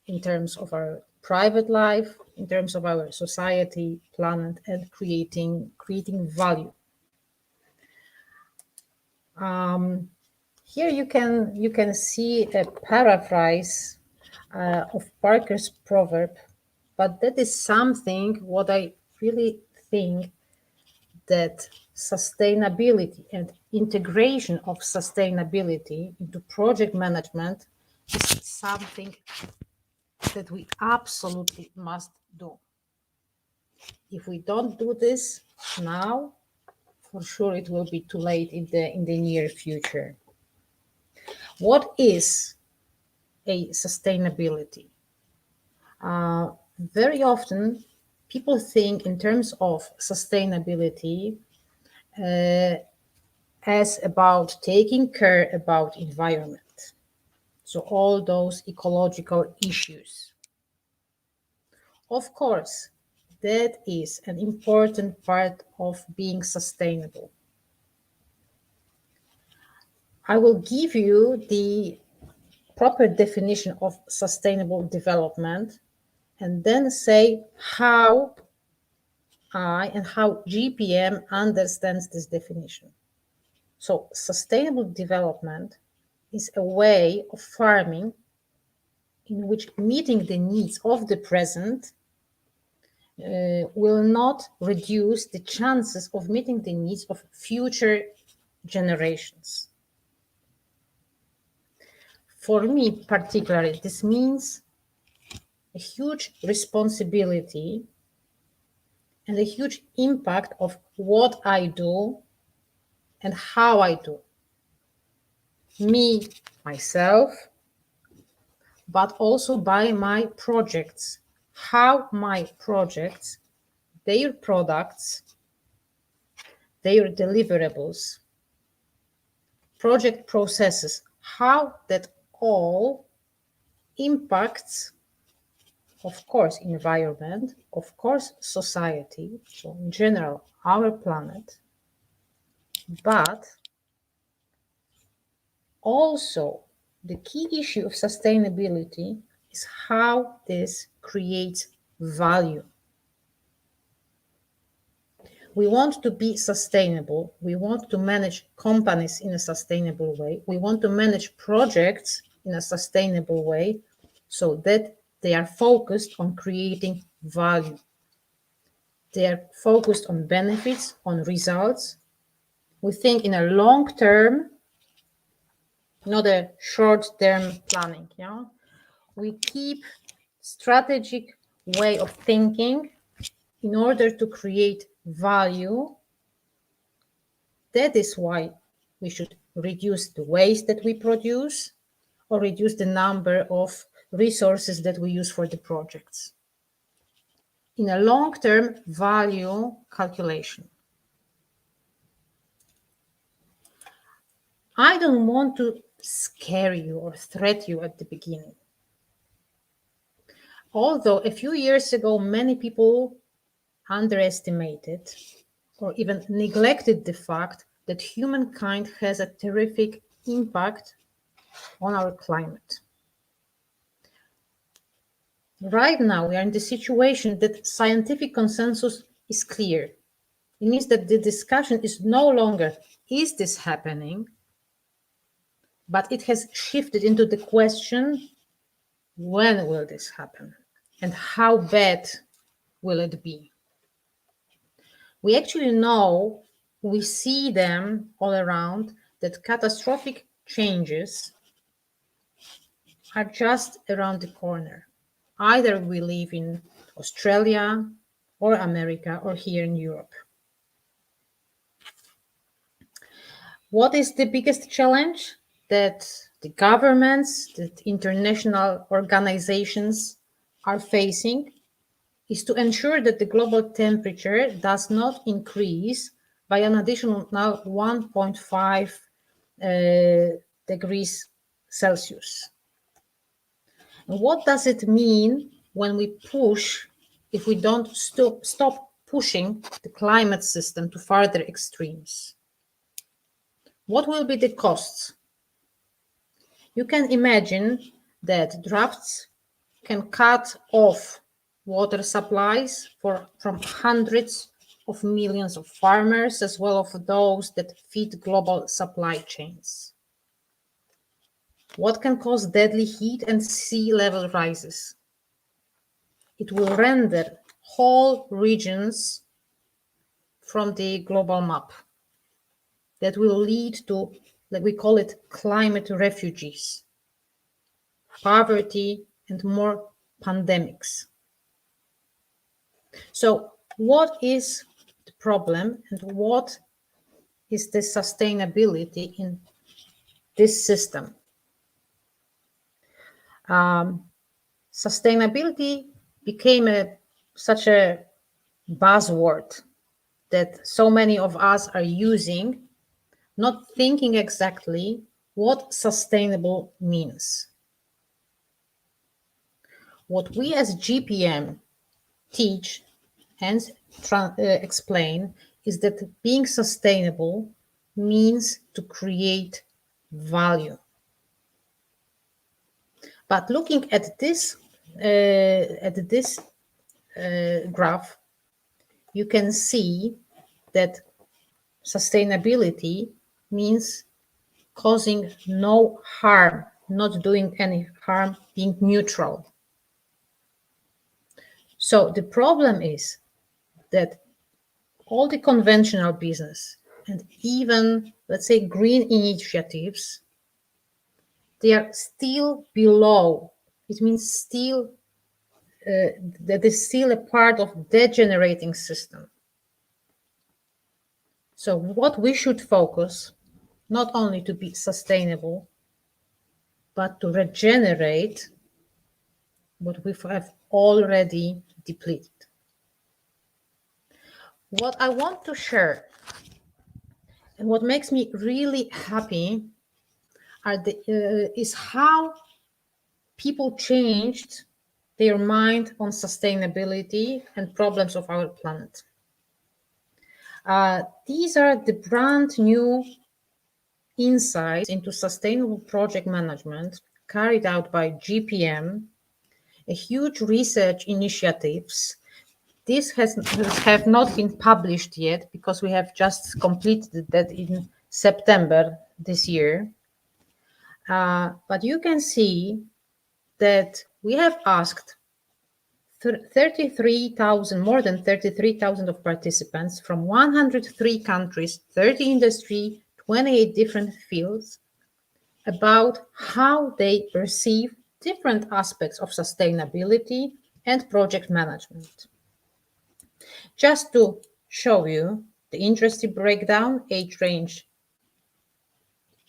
in terms of our private life, in terms of our society, planet, and creating value. Here you can see a paraphrase of Parker's proverb, but that is something what I really think that sustainability and integration of sustainability into project management is something that we absolutely must do. If we don't do this now, for sure it will be too late in the near future. What is a sustainability? Very often people think in terms of sustainability as about taking care about environment. So all those ecological issues. Of course, that is an important part of being sustainable. I will give you the proper definition of sustainable development and then say how I and how GPM understands this definition. So sustainable development is a way of farming in which meeting the needs of the present will not reduce the chances of meeting the needs of future generations. For me particularly, this means a huge responsibility and a huge impact of what I do and how I do. Me, myself, but also by my projects, how my projects, their products, their deliverables, project processes, how that all impacts, of course, environment, of course, society, so in general, our planet, but also the key issue of sustainability is how this creates value. We want to be sustainable. We want to manage companies in a sustainable way. We want to manage projects in a sustainable way so that they are focused on creating value. They are focused on benefits, on results. We think in a long term, not a short-term planning. Yeah? We keep strategic way of thinking in order to create value. That is why we should reduce the waste that we produce or reduce the number of resources that we use for the projects. In a long-term value calculation. I don't want to scare you or threat you at the beginning. Although a few years ago, many people underestimated or even neglected the fact that humankind has a terrific impact on our climate. Right now, we are in the situation that scientific consensus is clear. It means that the discussion is no longer, is this happening? But it has shifted into the question, when will this happen? And how bad will it be? We actually know, we see them all around, that catastrophic changes are just around the corner. Either we live in Australia or America or here in Europe. What is the biggest challenge that the governments, that international organizations are facing is to ensure that the global temperature does not increase by an additional now 1.5 degrees Celsius. And what does it mean when we push, if we don't stop pushing the climate system to further extremes? What will be the costs? You can imagine that droughts can cut off water supplies from hundreds of millions of farmers, as well as those that feed global supply chains. What can cause deadly heat and sea level rises? It will render whole regions from the global map. That will lead to, like we call it, climate refugees, poverty, and more pandemics. So what is the problem and what is the sustainability in this system? Sustainability became such a buzzword that so many of us are using, not thinking exactly what sustainable means. What we as GPM teach and explain is that being sustainable means to create value. But looking at this graph, you can see that sustainability means causing no harm, not doing any harm, being neutral. So the problem is that all the conventional business and even, let's say, green initiatives, they are still below. It means still that is still a part of degenerating system. So what we should focus, not only to be sustainable, but to regenerate what we have already depleted. What I want to share and what makes me really happy is how people changed their mind on sustainability and problems of our planet. These are the brand new insights into sustainable project management carried out by GPM, a huge research initiatives. This have not been published yet because we have just completed that in September this year. But you can see that we have asked 33,000, more than 33,000 of participants from 103 countries, 30 industry, 28 different fields about how they perceive different aspects of sustainability and project management. Just to show you the industry breakdown, age range,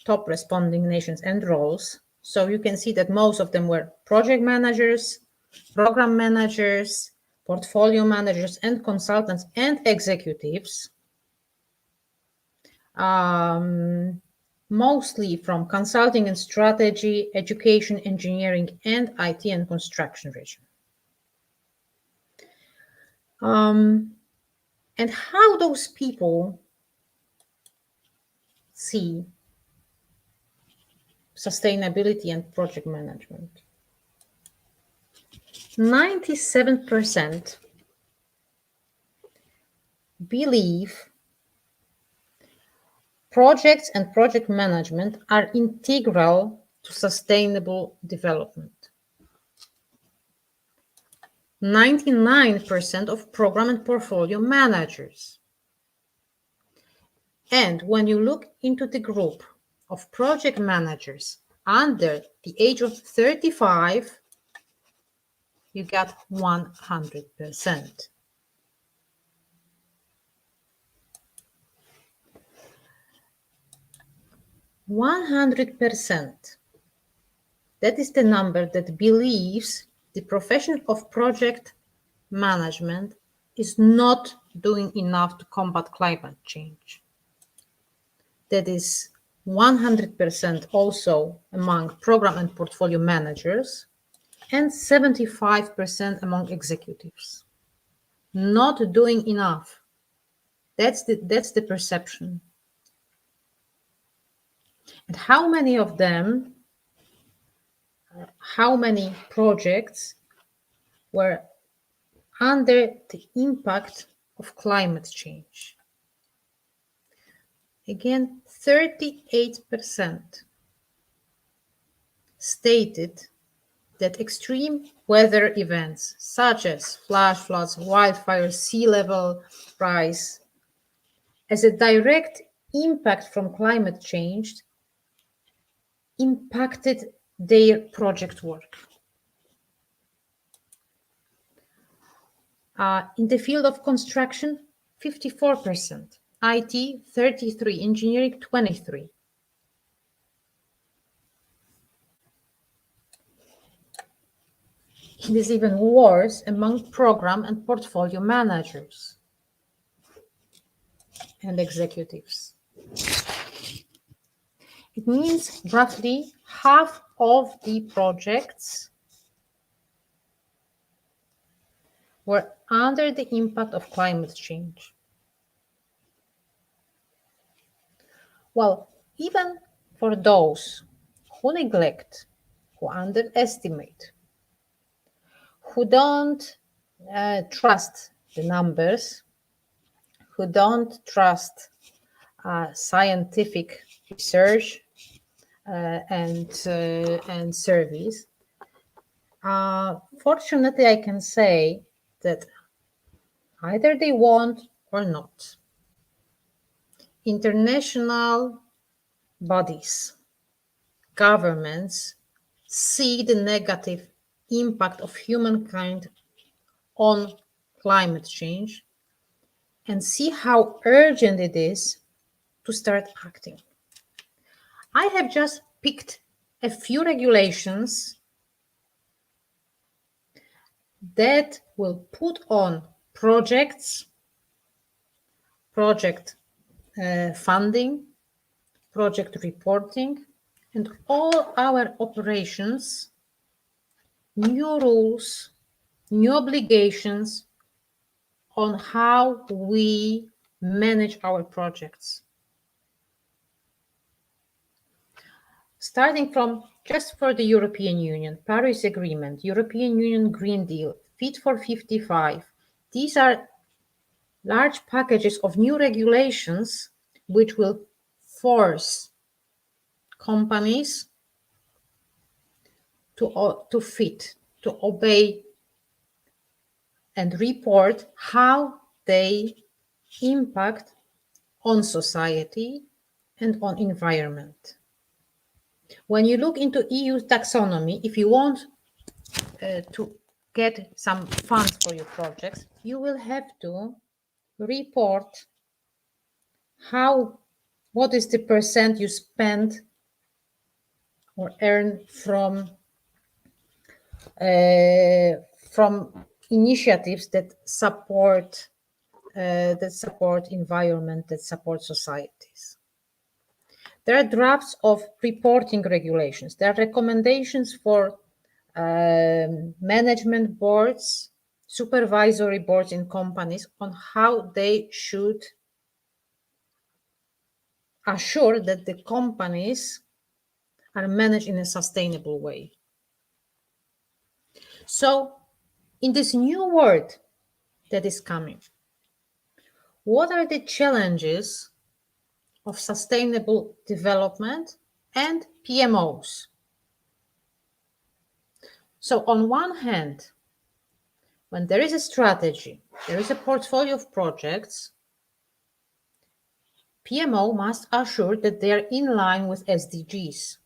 top responding nations and roles. So you can see that most of them were project managers, program managers, portfolio managers, and consultants and executives. Mostly from consulting and strategy, education, engineering, and IT and construction region. And how those people see sustainability and project management. 97% believe projects and project management are integral to sustainable development. 99% of program and portfolio managers. And when you look into the group of project managers under the age of 35, you got 100%. That is the number that believes the profession of project management is not doing enough to combat climate change. That is 100% also among program and portfolio managers and 75% among executives. Not doing enough. That's the perception. And how many of them, how many projects were under the impact of climate change? Again, 38% stated that extreme weather events such as flash floods, wildfires, sea level rise, as a direct impact from climate change, impacted their project work. In the field of construction, 54%, IT 33%, engineering 23%. It is even worse among program and portfolio managers and executives. It means roughly half of the projects were under the impact of climate change. Well, even for those who neglect, who underestimate, who don't trust the numbers, who don't trust scientific research and surveys, fortunately, I can say that either they won't or not. International bodies, governments see the negative impact of humankind on climate change and see how urgent it is to start acting. I have just picked a few regulations that will put on projects, project funding, project reporting, and all our operations, new rules, new obligations on how we manage our projects. Starting from, just for the European Union, Paris Agreement, European Union Green Deal, Fit for 55. These are large packages of new regulations which will force companies to fit, to obey and report how they impact on society and on environment. When you look into EU taxonomy, if you want to get some funds for your projects, you will have to report what is the percent you spend or earn from initiatives that support environment, that support societies. There are drafts of reporting regulations. There are recommendations for management boards, supervisory boards in companies on how they should assure that the companies are managed in a sustainable way. So in this new world that is coming, what are the challenges of sustainable development and PMOs? So on one hand, when there is a strategy, there is a portfolio of projects, PMO must assure that they are in line with SDGs.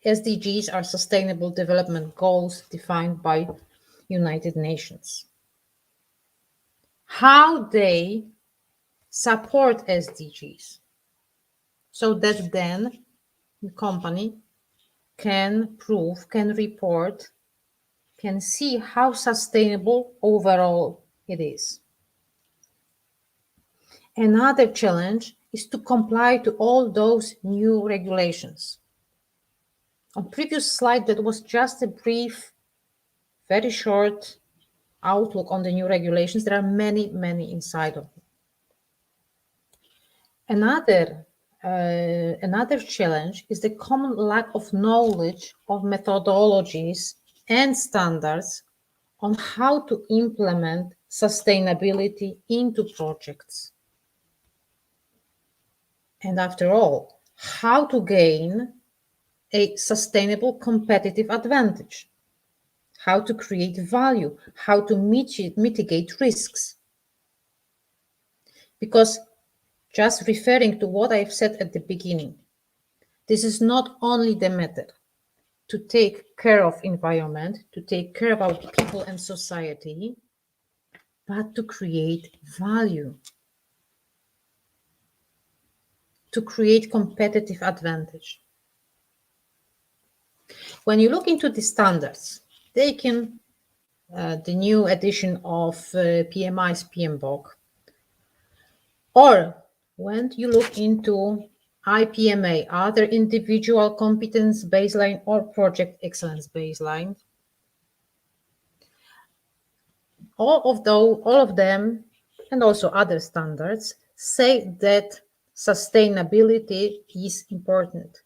SDGs are Sustainable Development Goals defined by United Nations. How they support SDGs so that then the company can prove, can report, can see how sustainable overall it is. Another challenge is to comply to all those new regulations. On previous slide, that was just a brief, very short outlook on the new regulations. There are many, many inside of them. Another challenge is the common lack of knowledge of methodologies and standards on how to implement sustainability into projects. And after all, how to gain a sustainable competitive advantage, how to create value, how to mitigate risks. Because just referring to what I've said at the beginning, this is not only the method to take care of environment, to take care of our people and society, but to create value, to create competitive advantage. When you look into the standards, taking the new edition of PMI's PMBOK, or when you look into IPMA, other individual competence baseline or project excellence baseline, all of them, and also other standards, say that sustainability is important.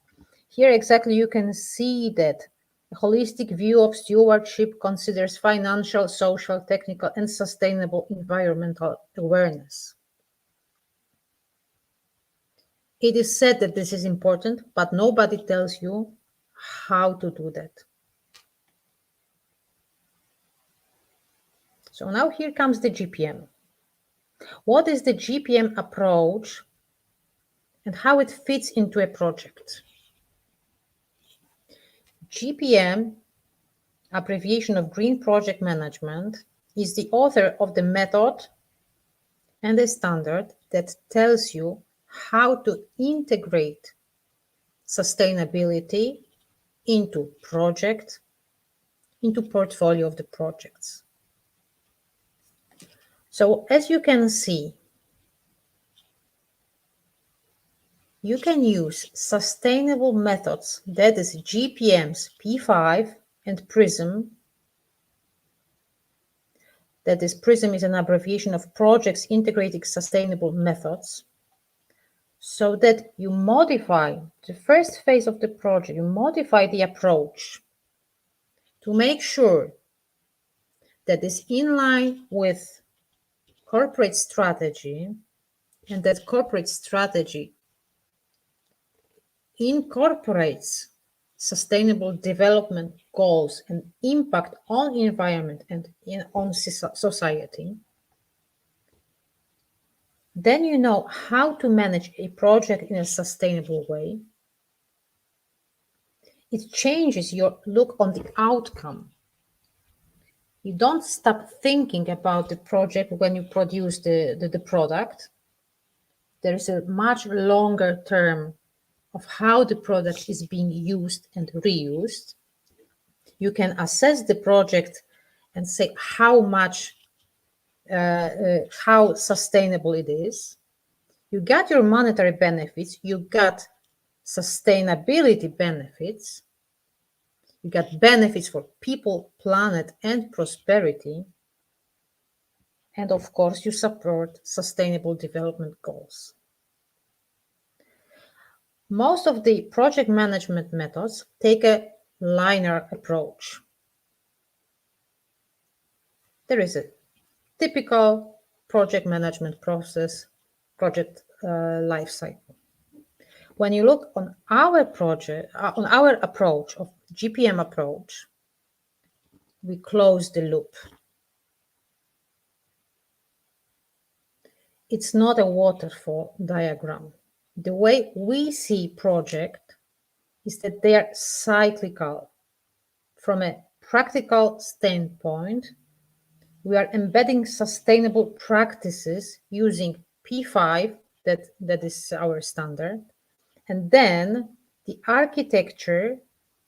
Here exactly you can see that a holistic view of stewardship considers financial, social, technical, and sustainable environmental awareness. It is said that this is important, but nobody tells you how to do that. So now here comes the GPM. What is the GPM approach and how it fits into a project? GPM, abbreviation of Green Project Management, is the author of the method and the standard that tells you how to integrate sustainability into project, into portfolio of the projects. So as you can see, you can use sustainable methods, that is GPMs P5 and PRISM. That is, PRISM is an abbreviation of Projects Integrating Sustainable Methods, so that you modify the first phase of the project, you modify the approach to make sure that is in line with corporate strategy, and that corporate strategy incorporates sustainable development goals and impact on environment and on society. Then you know how to manage a project in a sustainable way. It changes your look on the outcome. You don't stop thinking about the project when you produce the product. There is a much longer term of how the product is being used and reused. You can assess the project and say how sustainable it is. You got your monetary benefits, you got sustainability benefits, you got benefits for people, planet, and prosperity. And of course, you support sustainable development goals. Most of the project management methods take a linear approach. there is a typical project management process, project life cycle. When you look on our project, on our approach of GPM approach, we close the loop. It's not a waterfall diagram. The way we see project is that they are cyclical. From a practical standpoint, we are embedding sustainable practices using P5, that is our standard, and then the architecture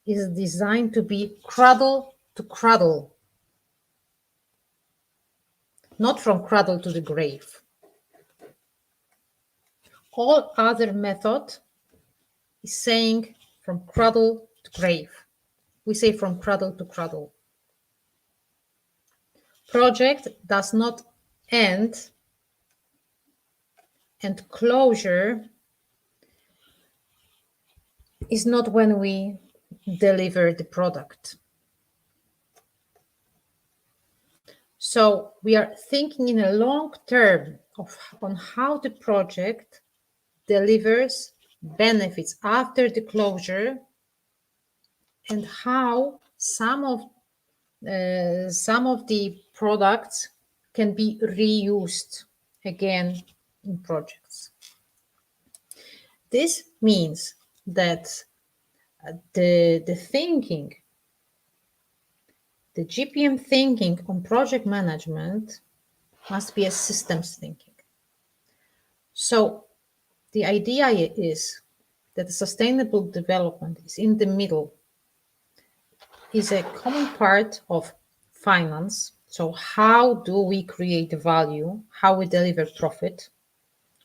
is designed to be cradle to cradle, not from cradle to the grave. All other method is saying from cradle to grave. We say from cradle to cradle. Project does not end, and closure is not when we deliver the product. So we are thinking in a long term on how the project delivers benefits after the closure, and how some of the products can be reused again in projects. This means that the thinking, the GPM thinking on project management must be a systems thinking. So the idea is that the sustainable development is in the middle, is a common part of finance. So how do we create value, how we deliver profit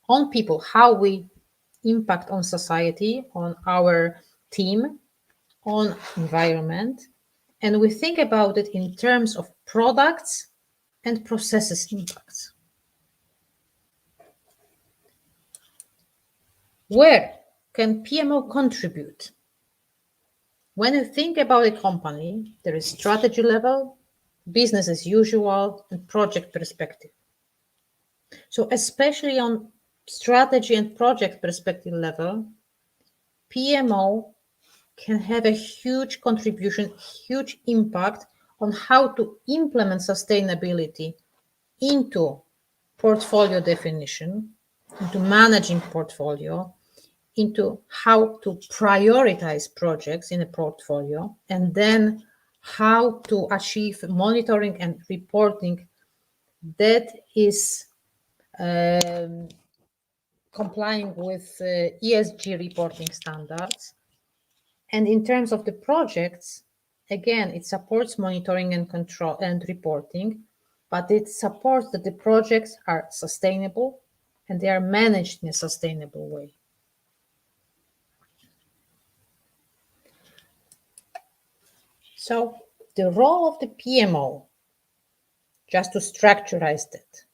on people, how we impact on society, on our team, on environment, and we think about it in terms of products and processes impacts. Where can PMO contribute? When you think about a company, there is strategy level, business as usual, and project perspective. So especially on strategy and project perspective level, PMO can have a huge contribution, huge impact on how to implement sustainability into portfolio definition, into managing portfolio, into how to prioritize projects in a portfolio, and then how to achieve monitoring and reporting that is complying with ESG reporting standards. And in terms of the projects, again, it supports monitoring and control and reporting, but it supports that the projects are sustainable and they are managed in a sustainable way. So the role of the PMO, just to structurize that.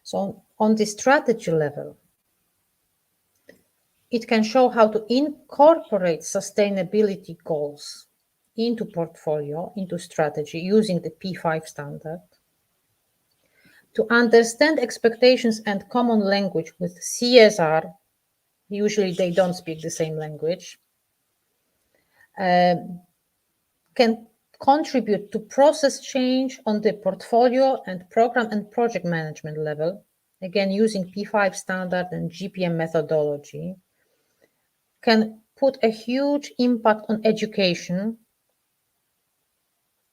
So on the strategy level, it can show how to incorporate sustainability goals into portfolio, into strategy, using the P5 standard. To understand expectations and common language with CSR, usually they don't speak the same language, can contribute to process change on the portfolio and program and project management level, again using P5 standard and GPM methodology, can put a huge impact on education,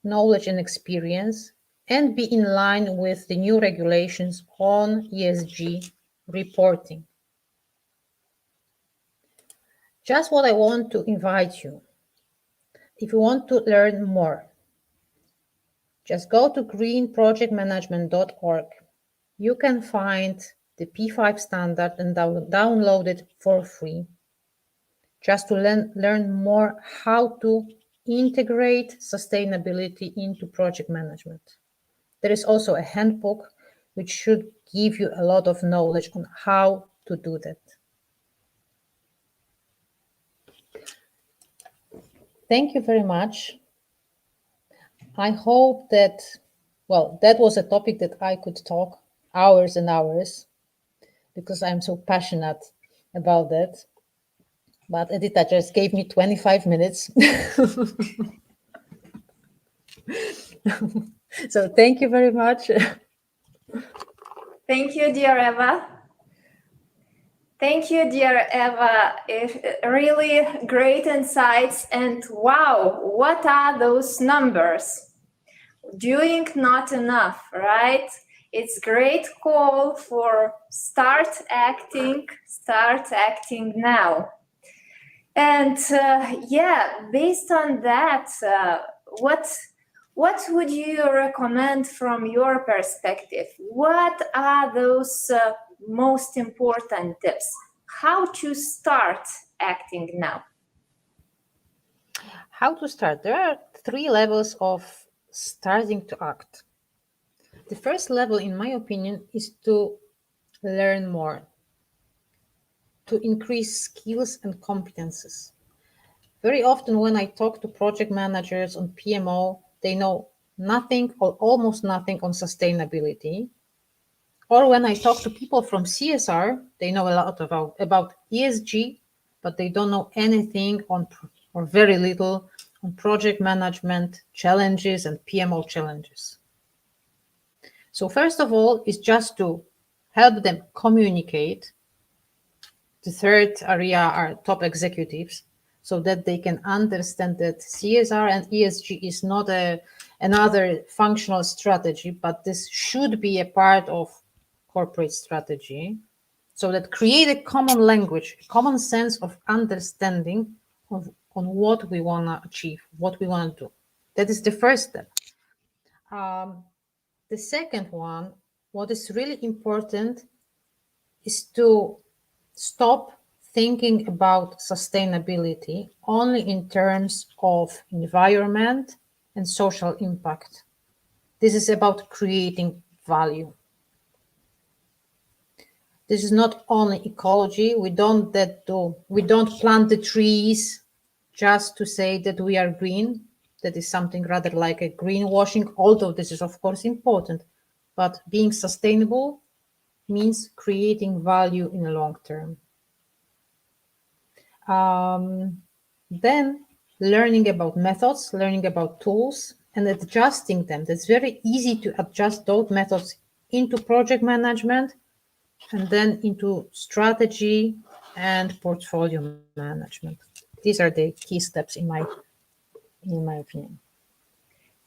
knowledge and experience, and be in line with the new regulations on ESG reporting. Just what I want to invite you. If you want to learn more, just go to greenprojectmanagement.org. You can find the P5 standard and download it for free, just to learn more how to integrate sustainability into project management. There is also a handbook which should give you a lot of knowledge on how to do that. Thank you very much. I hope that well, that was a topic that I could talk hours and hours because I'm so passionate about that. But Edita just gave me 25 minutes. So thank you very much. Thank you, dear Eva. Thank you, dear Eva. Really great insights. And wow, what are those numbers? Doing not enough, right? It's great call for start acting now. And yeah, based on that, what would you recommend from your perspective? What are those most important tips? How to start acting now? How to start? There are 3 levels of starting to act. The first level, in my opinion, is to learn more, to increase skills and competences. Very often when I talk to project managers on PMO, they know nothing or almost nothing on sustainability. Or when I talk to people from CSR, they know a lot about ESG, but they don't know anything on, or very little, on project management challenges and PMO challenges. So first of all is just to help them communicate. The third area are top executives, so that they can understand that CSR and ESG is not another functional strategy, but this should be a part of corporate strategy, so that create a common language, a common sense of understanding on what we want to achieve, what we want to do. That is the first step. The second one, what is really important is to stop thinking about sustainability only in terms of environment and social impact. This is about creating value. This is not only ecology. We don't plant the trees just to say that we are green. That is something rather like a greenwashing, although this is of course important. But being sustainable means creating value in the long term. Then learning about methods, learning about tools, and adjusting them. That's very easy to adjust those methods into project management and then into strategy and portfolio management. These are the key steps in my opinion.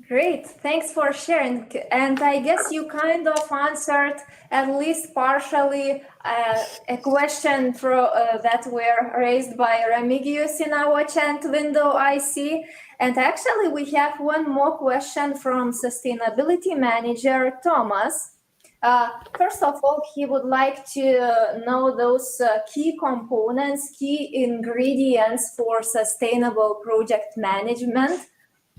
Great, thanks for sharing. And I guess you kind of answered at least partially a question that were raised by Remigius in our chat window, I see. And actually we have one more question from Sustainability Manager Thomas. First of all, he would like to know those key components, key ingredients for sustainable project management.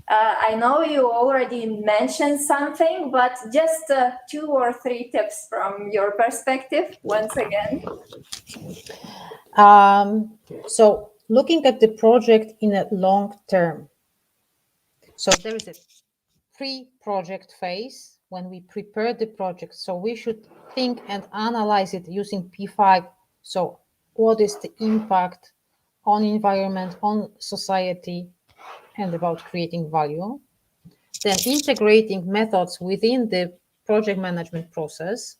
I know you already mentioned something, but just 2 or 3 tips from your perspective, once again. So looking at the project in a long term. So there is a pre-project phase when we prepare the project. So we should think and analyze it using P5. So what is the impact on environment, on society, and about creating value? Then integrating methods within the project management process.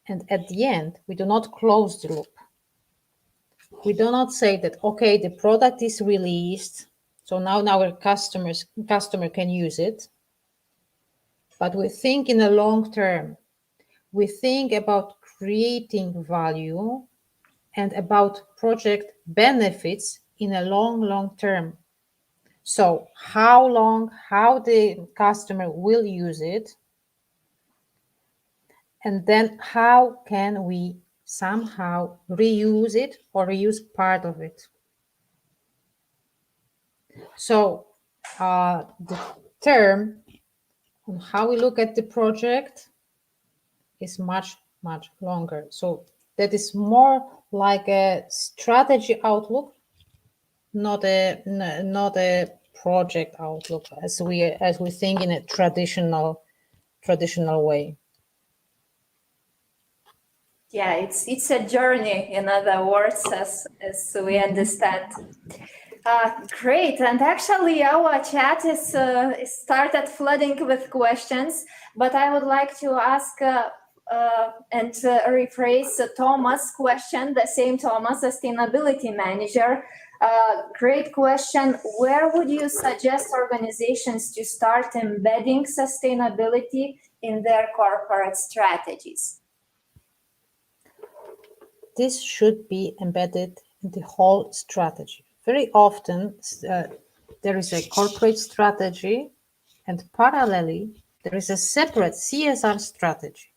And at the end, we do not close the loop. We do not say that, okay, the product is released, so now our customer can use it. But we think in the long term. We think about creating value and about project benefits in a long term. So how the customer will use it, and then how can we somehow reuse it or reuse part of it. So the term on how we look at the project is much longer. So that is more like a strategy outlook, not a project outlook as we think in a traditional way. Yeah, it's a journey, in other words, as we understand. Great, and actually our chat is started flooding with questions, but I would like to ask and rephrase Thomas' question, the same Thomas, Sustainability Manager. Great question. Where would you suggest organizations to start embedding sustainability in their corporate strategies? This should be embedded in the whole strategy. Very often there is a corporate strategy, and parallelly there is a separate CSR strategy.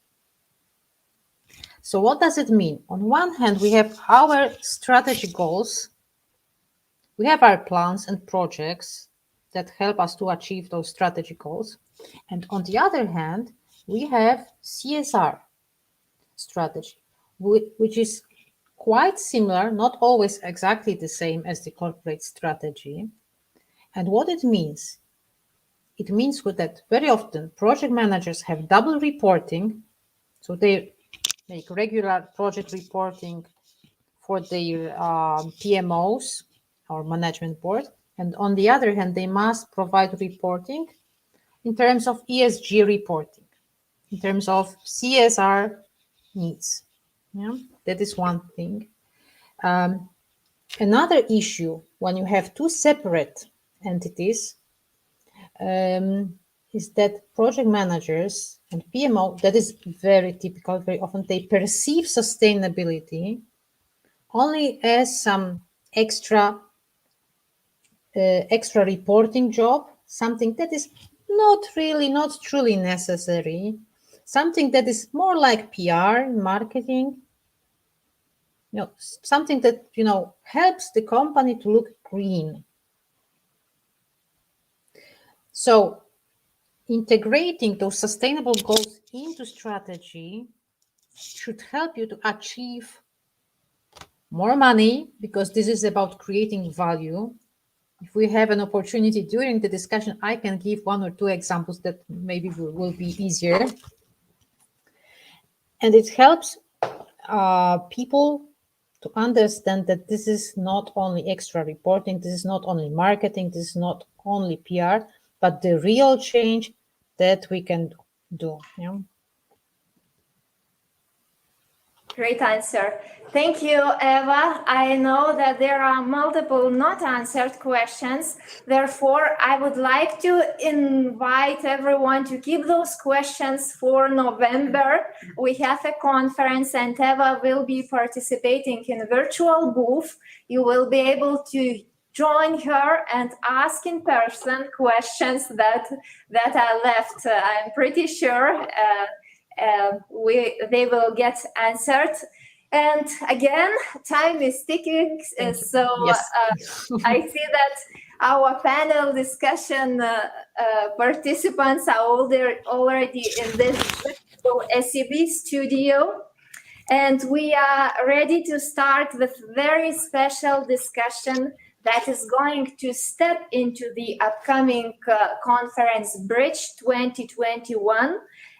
So what does it mean? On one hand, we have our strategy goals. We have our plans and projects that help us to achieve those strategy goals. And on the other hand, we have CSR strategy, which is quite similar, not always exactly the same as the corporate strategy. And what it means that very often project managers have double reporting. So they make regular project reporting for their PMOs or management board. And on the other hand, they must provide reporting in terms of ESG reporting, in terms of CSR needs. Yeah, that is one thing. Another issue when you have two separate entities is that project managers and PMO, that is very typical, very often they perceive sustainability only as some extra reporting job, something that is not truly necessary, something that is more like PR, marketing, something that, helps the company to look green. So integrating those sustainable goals into strategy should help you to achieve more money, because this is about creating value. If we have an opportunity during the discussion, I can give one or two examples that maybe will be easier. And it helps people to understand that this is not only extra reporting, this is not only marketing, this is not only PR, but the real change that we can do. Yeah. Great answer. Thank you, Eva. I know that there are multiple not answered questions. Therefore, I would like to invite everyone to keep those questions for November. We have a conference and Eva will be participating in a virtual booth. You will be able to join her and ask in person questions that are left. I'm pretty sure they will get answered. And again, time is ticking, so yes. I see that our panel discussion participants are already in this SEB studio, and we are ready to start with very special discussion that is going to step into the upcoming conference Bridge 2021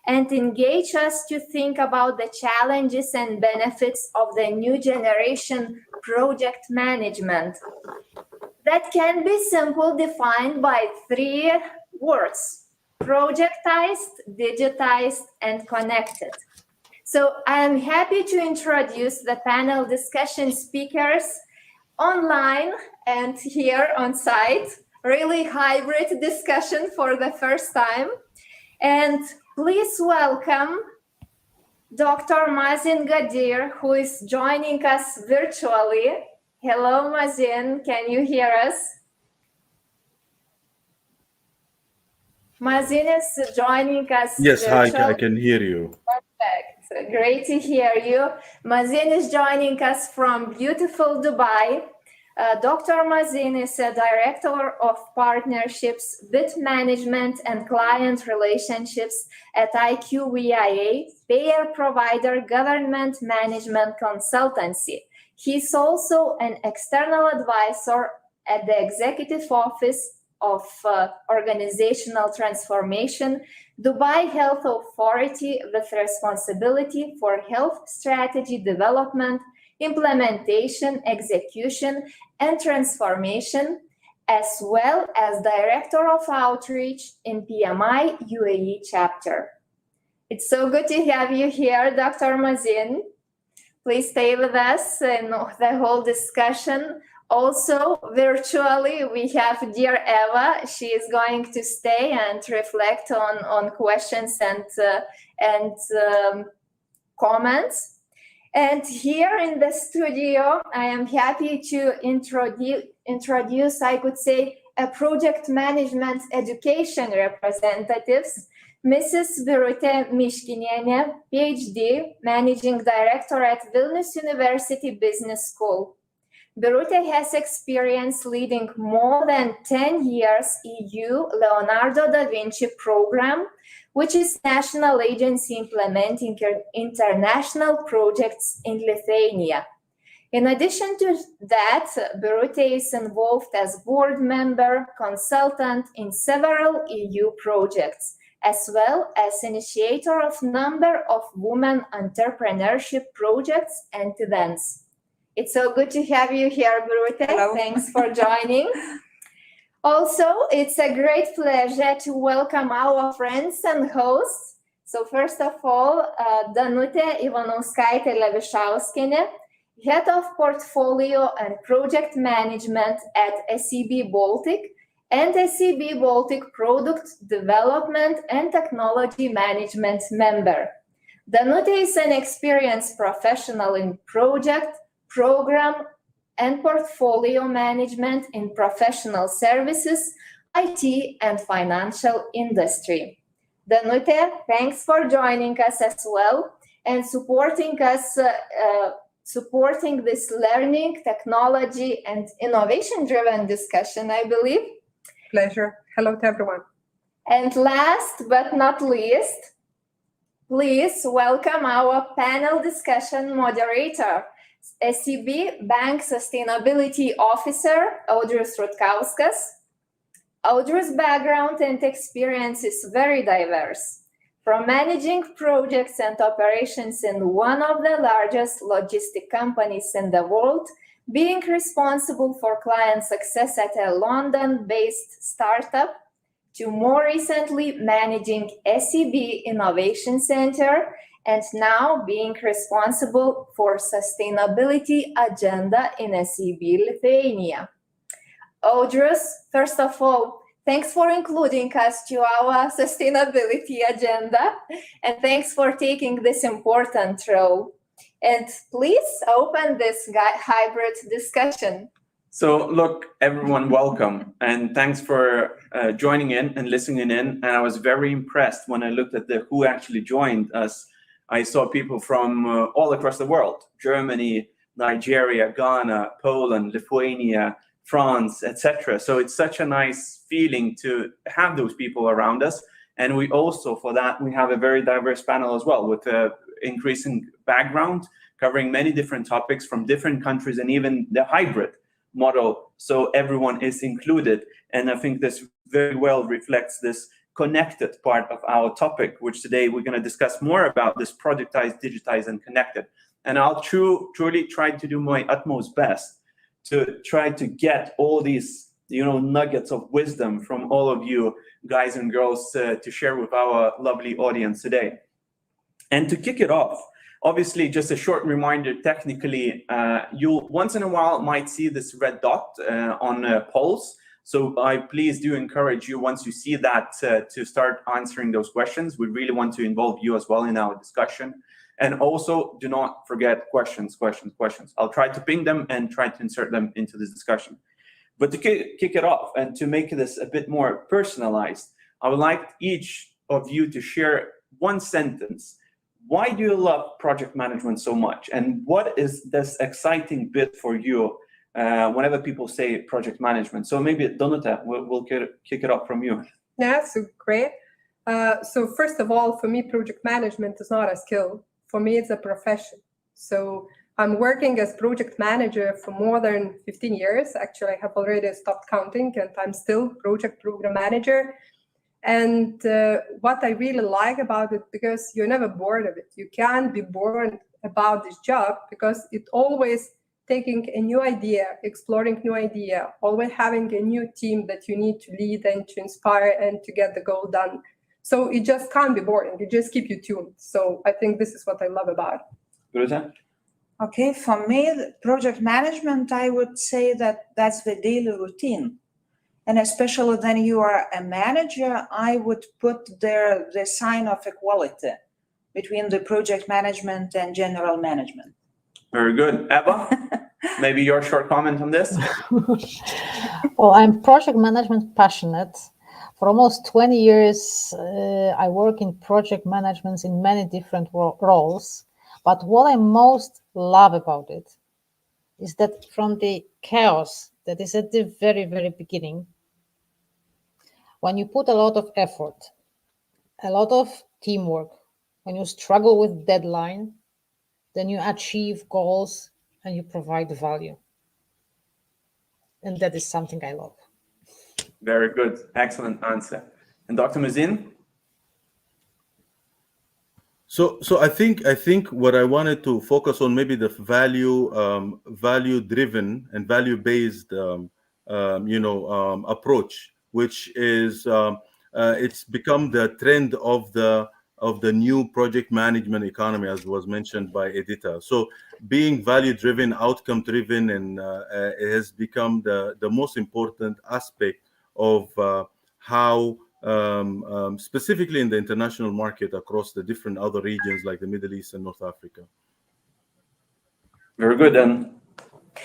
and engage us to think about the challenges and benefits of the new generation project management. That can be simply defined by three words: projectized, digitized, and connected. So I'm happy to introduce the panel discussion speakers online and here on site. Really hybrid discussion for the first time. And please welcome Dr. Mazin Gadir, who is joining us virtually. Hello, Mazin, can you hear us? Mazin is joining us Yes, virtually. hi, I can hear you. Perfect, great to hear you. Mazin is joining us from beautiful Dubai. Dr. Mazin is a director of partnerships, bid management, and client relationships at IQVIA, payer provider government management consultancy. He's also an external advisor at the executive office of Organizational Transformation, Dubai Health Authority with responsibility for health strategy development, implementation, execution, and transformation, as well as Director of Outreach in PMI UAE chapter. It's so good to have you here, Dr. Mazin. Please stay with us in the whole discussion. Also, virtually, we have dear Eva. She is going to stay and reflect on questions and comments. And here in the studio, I am happy to introduce, I could say, a project management education representatives, Mrs. Birute Miškinienė, PhD, Managing Director at Vilnius University Business School. Birute has experience leading more than 10 years EU Leonardo da Vinci program, which is national agency implementing international projects in Lithuania. In addition to that, Birute is involved as board member, consultant in several EU projects, as well as initiator of number of women entrepreneurship projects and events. It's so good to have you here, Birute. Hello. Thanks for joining. Also, it's a great pleasure to welcome our friends and hosts. So first of all, Danutė Ivanauskaitė-Levišauskienė, Head of Portfolio and Project Management at SEB Baltic and SEB Baltic Product Development and Technology Management member. Danutė is an experienced professional in project, program, and portfolio management in professional services, IT, and financial industry. Danutė, thanks for joining us as well and supporting us, supporting this learning, technology, and innovation-driven discussion, I believe. Pleasure. Hello to everyone. And last but not least, please welcome our panel discussion moderator, SEB Bank Sustainability Officer, Audrey Srutkowskis. Audrey's background and experience is very diverse, from managing projects and operations in one of the largest logistic companies in the world, being responsible for client success at a London-based startup, to more recently managing SEB Innovation Center, and now being responsible for sustainability agenda in SEB Lithuania. Audrey, first of all, thanks for including us to our sustainability agenda, and thanks for taking this important role. And please open this hybrid discussion. So look, everyone, welcome, and thanks for joining in and listening in. And I was very impressed when I looked at who actually joined us. I saw people from all across the world: Germany, Nigeria, Ghana, Poland, Lithuania, France, etc. So it's such a nice feeling to have those people around us. And we also, for that, we have a very diverse panel as well, with an increasing background, covering many different topics from different countries, and even the hybrid model, so everyone is included. And I think this very well reflects this connected part of our topic, which today we're going to discuss more about, this productized, digitized, and connected. And I'll truly try to do my utmost best to try to get all these, nuggets of wisdom from all of you guys and girls to share with our lovely audience today. And to kick it off, obviously, just a short reminder, technically, you once in a while might see this red dot on polls. So I please do encourage you, once you see that, to start answering those questions. We really want to involve you as well in our discussion. And also, do not forget questions. I'll try to ping them and try to insert them into this discussion. But to kick it off and to make this a bit more personalized, I would like each of you to share one sentence. Why do you love project management so much? And what is this exciting bit for you whenever people say project management? So maybe Danutė, we'll kick it off from you. Yeah, so great. So first of all, for me, project management is not a skill. For me, it's a profession. So I'm working as project manager for more than 15 years. Actually, I have already stopped counting, and I'm still project program manager. And what I really like about it, because you're never bored of it. You can't be bored about this job because it always taking a new idea, exploring new idea, always having a new team that you need to lead and to inspire and to get the goal done. So it just can't be boring. It just keep you tuned. So I think this is what I love about it. Greta? Okay, for me, the project management, I would say that that's the daily routine. And especially when you are a manager, I would put there the sign of equality between the project management and general management. Very good. Eva, maybe your short comment on this? Well, I'm project management passionate. For almost 20 years, I work in project management in many different roles. But what I most love about it is that from the chaos that is at the very, very beginning, when you put a lot of effort, a lot of teamwork, when you struggle with deadline, then you achieve goals and you provide value. And that is something I love. Very good. Excellent answer. And Dr. Mazin? So I think what I wanted to focus on, maybe the value driven and value based approach, which is it's become the trend of the new project management economy, as was mentioned by Edita. So being value driven, outcome driven, and it has become the most important aspect of how specifically in the international market across the different other regions like the Middle East and North Africa. Very good. And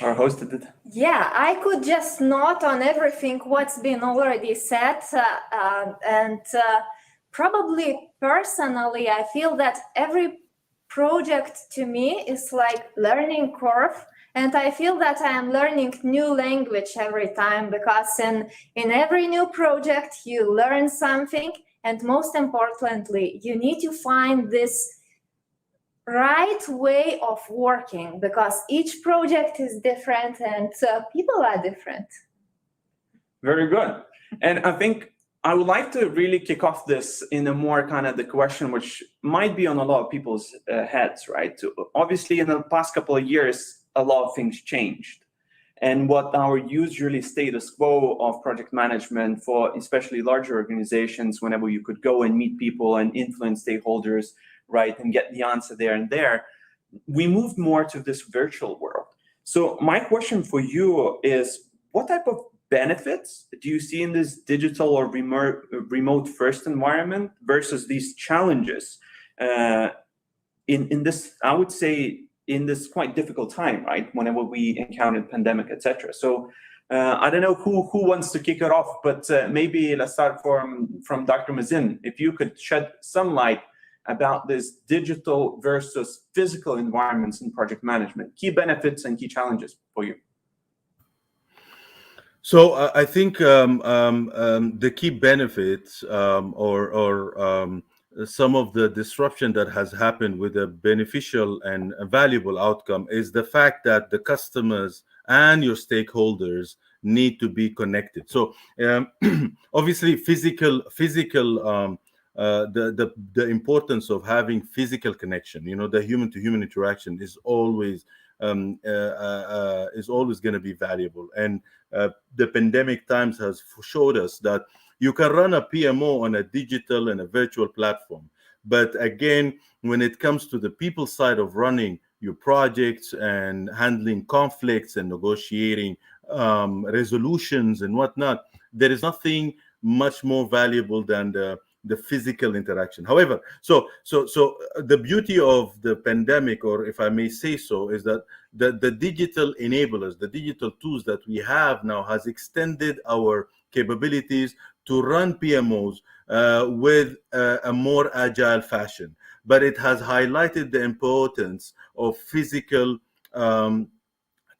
our host did it. Yeah, I could just note on everything what's been already said. And probably personally, I feel that every project to me is like learning curve. And I feel that I am learning new language every time, because in every new project, you learn something. And most importantly, you need to find this right way of working, because each project is different and people are different. Very good. And I think I would like to really kick off this in a more kind of the question which might be on a lot of people's heads, right? So obviously, in the past couple of years, a lot of things changed. And what our usually status quo of project management for especially larger organizations, whenever you could go and meet people and influence stakeholders, right, and get the answer there and there, we moved more to this virtual world. So my question for you is, what type of benefits do you see in this digital or remote first environment versus these challenges in this, I would say, in this quite difficult time, right? Whenever we encountered pandemic, etc. So I don't know who wants to kick it off, but maybe let's start from Dr. Mazin. If you could shed some light about this digital versus physical environments in project management, key benefits and key challenges for you. So I think the key benefits or some of the disruption that has happened with a beneficial and a valuable outcome is the fact that the customers and your stakeholders need to be connected. So obviously, the importance of having physical connection, the human-to-human interaction is always going to be valuable. And the pandemic times has showed us that you can run a PMO on a digital and a virtual platform. But again, when it comes to the people side of running your projects and handling conflicts and negotiating resolutions and whatnot, there is nothing much more valuable than the physical interaction. However, so the beauty of the pandemic, or if I may say so, is that the digital enablers, the digital tools that we have now has extended our capabilities to run PMOs with a more agile fashion. But it has highlighted the importance of physical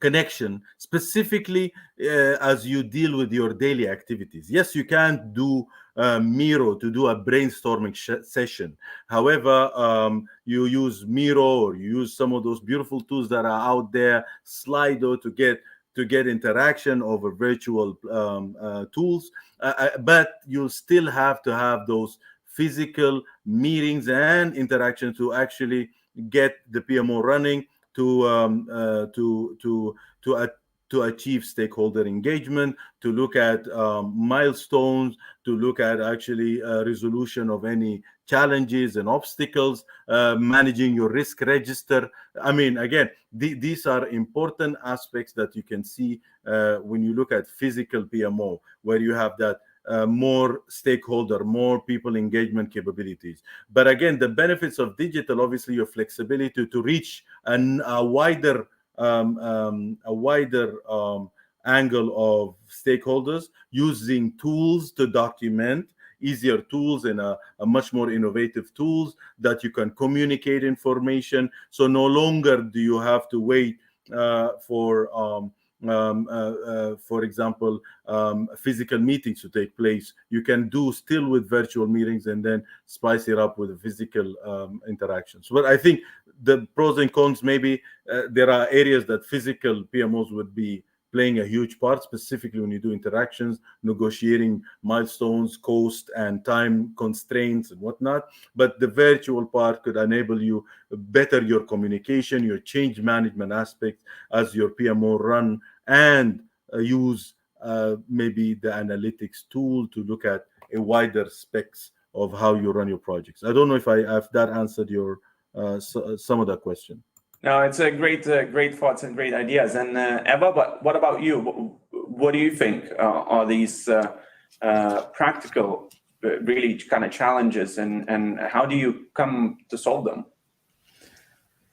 connection, specifically as you deal with your daily activities. Yes, you can't do Miro to do a brainstorming session. However, you use Miro or you use some of those beautiful tools that are out there, Slido, to get interaction over virtual tools, but you'll still have to have those physical meetings and interaction to actually get the PMO running to achieve stakeholder engagement, to look at milestones, to look at actually resolution of any challenges and obstacles, managing your risk register. I mean, again, these are important aspects that you can see when you look at physical PMO, where you have that more stakeholder, more people engagement capabilities. But again, the benefits of digital, obviously your flexibility to reach a wider angle of stakeholders, using tools to document, easier tools and a much more innovative tools that you can communicate information. So no longer do you have to wait for example, physical meetings to take place. You can do still with virtual meetings and then spice it up with physical interactions. But I think the pros and cons, maybe there are areas that physical PMOs would be playing a huge part, specifically when you do interactions, negotiating milestones, cost and time constraints and whatnot. But the virtual part could enable you better your communication, your change management aspect as your PMO run, and use maybe the analytics tool to look at a wider specs of how you run your projects. I don't know if that answered your some of that question. No, it's a great thoughts and great ideas. And Eva, but what about you? What do you think are these practical, really kind of challenges, and how do you come to solve them?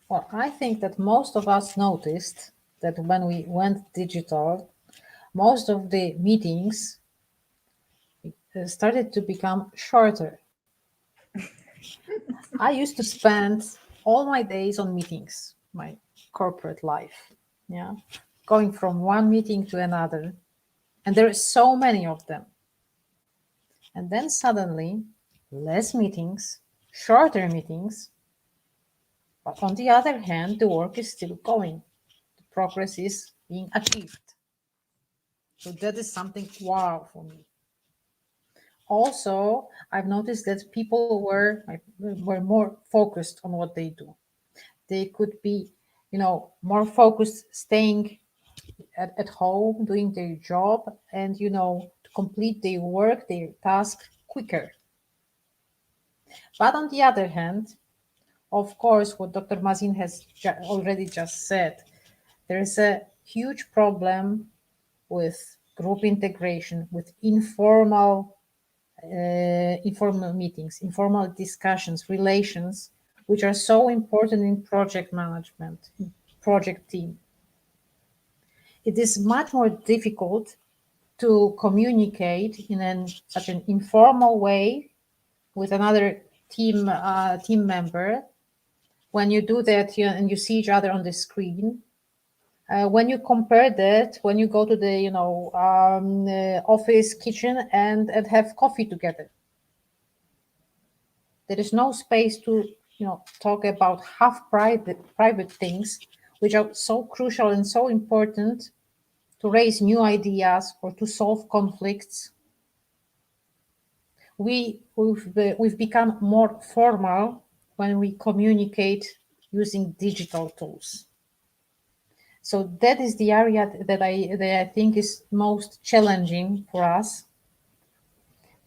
Well, I think that most of us noticed that when we went digital, most of the meetings started to become shorter. I used to spend all my days on meetings, my corporate life, going from one meeting to another, and there are so many of them. And then suddenly, less meetings, shorter meetings, but on the other hand, the work is still going. The progress is being achieved. So that is something wow for me. Also, I've noticed that people were more focused on what they do. They could be, more focused, staying at home, doing their job, and, to complete their work, their task quicker. But on the other hand, of course, what Dr. Mazin has already just said, there is a huge problem with group integration, with informal meetings, informal discussions, relations, which are so important in project management, in project team. It is much more difficult to communicate in such an informal way with another team member when you do that and you see each other on the screen. When you compare that, when you go to the office kitchen and have coffee together, there is no space to talk about half private things, which are so crucial and so important to raise new ideas or to solve conflicts. We've become more formal when we communicate using digital tools. So that is the area that I think is most challenging for us,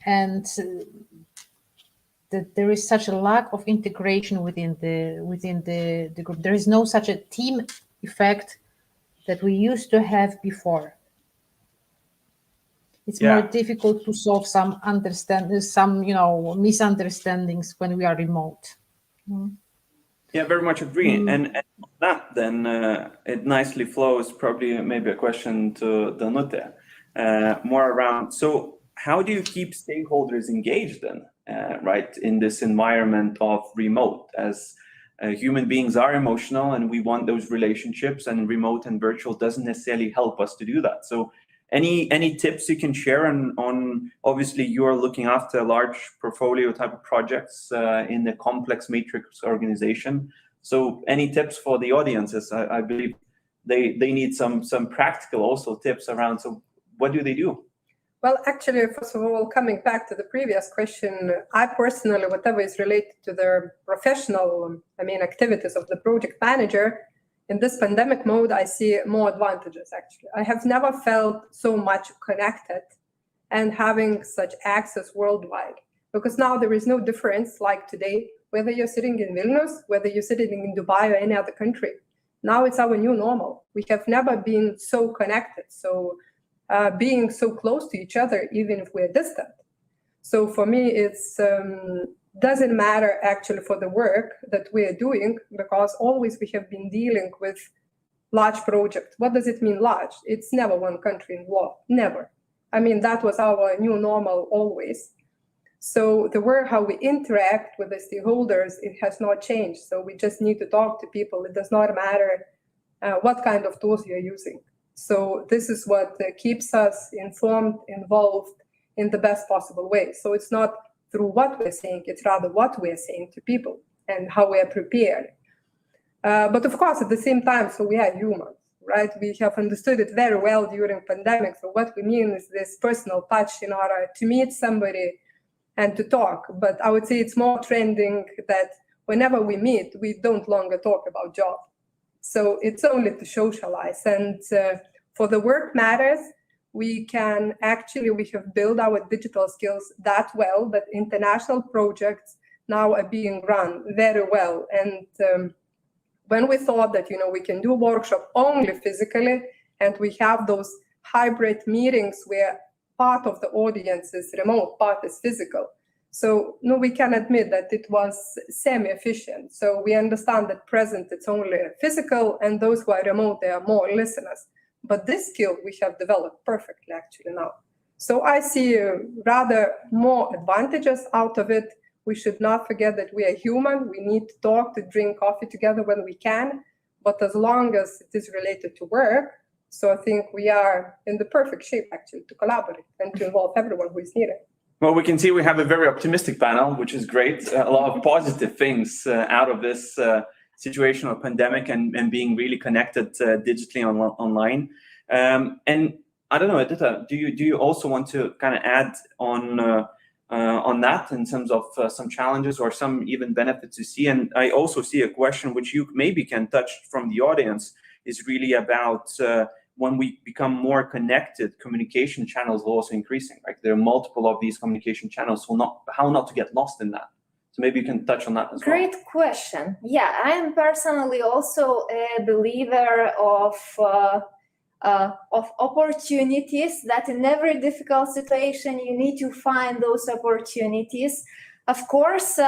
and that there is such a lack of integration within the group. There is no such a team effect that we used to have before. It's more difficult to solve some misunderstandings when we are remote. Yeah, very much agree. And that then it nicely flows, probably maybe a question to Danute, more around, so how do you keep stakeholders engaged then, right, in this environment of remote, as human beings are emotional and we want those relationships, and remote and virtual doesn't necessarily help us to do that. So Any tips you can share on obviously you're looking after a large portfolio type of projects in the complex matrix organization. So any tips for the audiences? I believe they need some practical also tips around. So what do they do? Well, actually, first of all, coming back to the previous question, I personally, whatever is related to the professional, activities of the project manager, in this pandemic mode, I see more advantages, actually. I have never felt so much connected and having such access worldwide, because now there is no difference like today, whether you're sitting in Vilnius, whether you're sitting in Dubai or any other country. Now it's our new normal. We have never been so connected, so being so close to each other, even if we're distant. So for me, it's doesn't matter actually for the work that we are doing, because always we have been dealing with large projects. What does it mean large? It's never one country involved, never. That was our new normal always. So the way how we interact with the stakeholders, it has not changed. So we just need to talk to people. It does not matter what kind of tools you're using. So this is what keeps us informed, involved in the best possible way. So it's not through what we're saying, it's rather what we're saying to people and how we are prepared. But of course, at the same time, so we are humans, right? We have understood it very well during pandemic. So what we mean is this personal touch in order to meet somebody and to talk. But I would say it's more trending that whenever we meet, we don't longer talk about job. So it's only to socialize. And for the work matters, we have built our digital skills that well that international projects now are being run very well. And when we thought that, we can do workshop only physically, and we have those hybrid meetings where part of the audience is remote, part is physical. So no, we can admit that it was semi-efficient. So we understand that present it's only physical, and those who are remote, they are more listeners. But this skill we have developed perfectly actually now. So I see rather more advantages out of it. We should not forget that we are human. We need to talk, to drink coffee together when we can. But as long as it is related to work, so I think we are in the perfect shape actually to collaborate and to involve everyone who is needed. Well, we can see we have a very optimistic panel, which is great. A lot of positive things out of this situation of pandemic and being really connected digitally online. And I don't know, Edita, do you also want to kind of add on that in terms of some challenges or some even benefits you see? And I also see a question which you maybe can touch from the audience is really about when we become more connected, communication channels will also increasing. Like there are multiple of these communication channels, how not to get lost in that. So maybe you can touch on that as well. Great question. Yeah, I am personally also a believer of opportunities, that in every difficult situation you need to find those opportunities. Of course,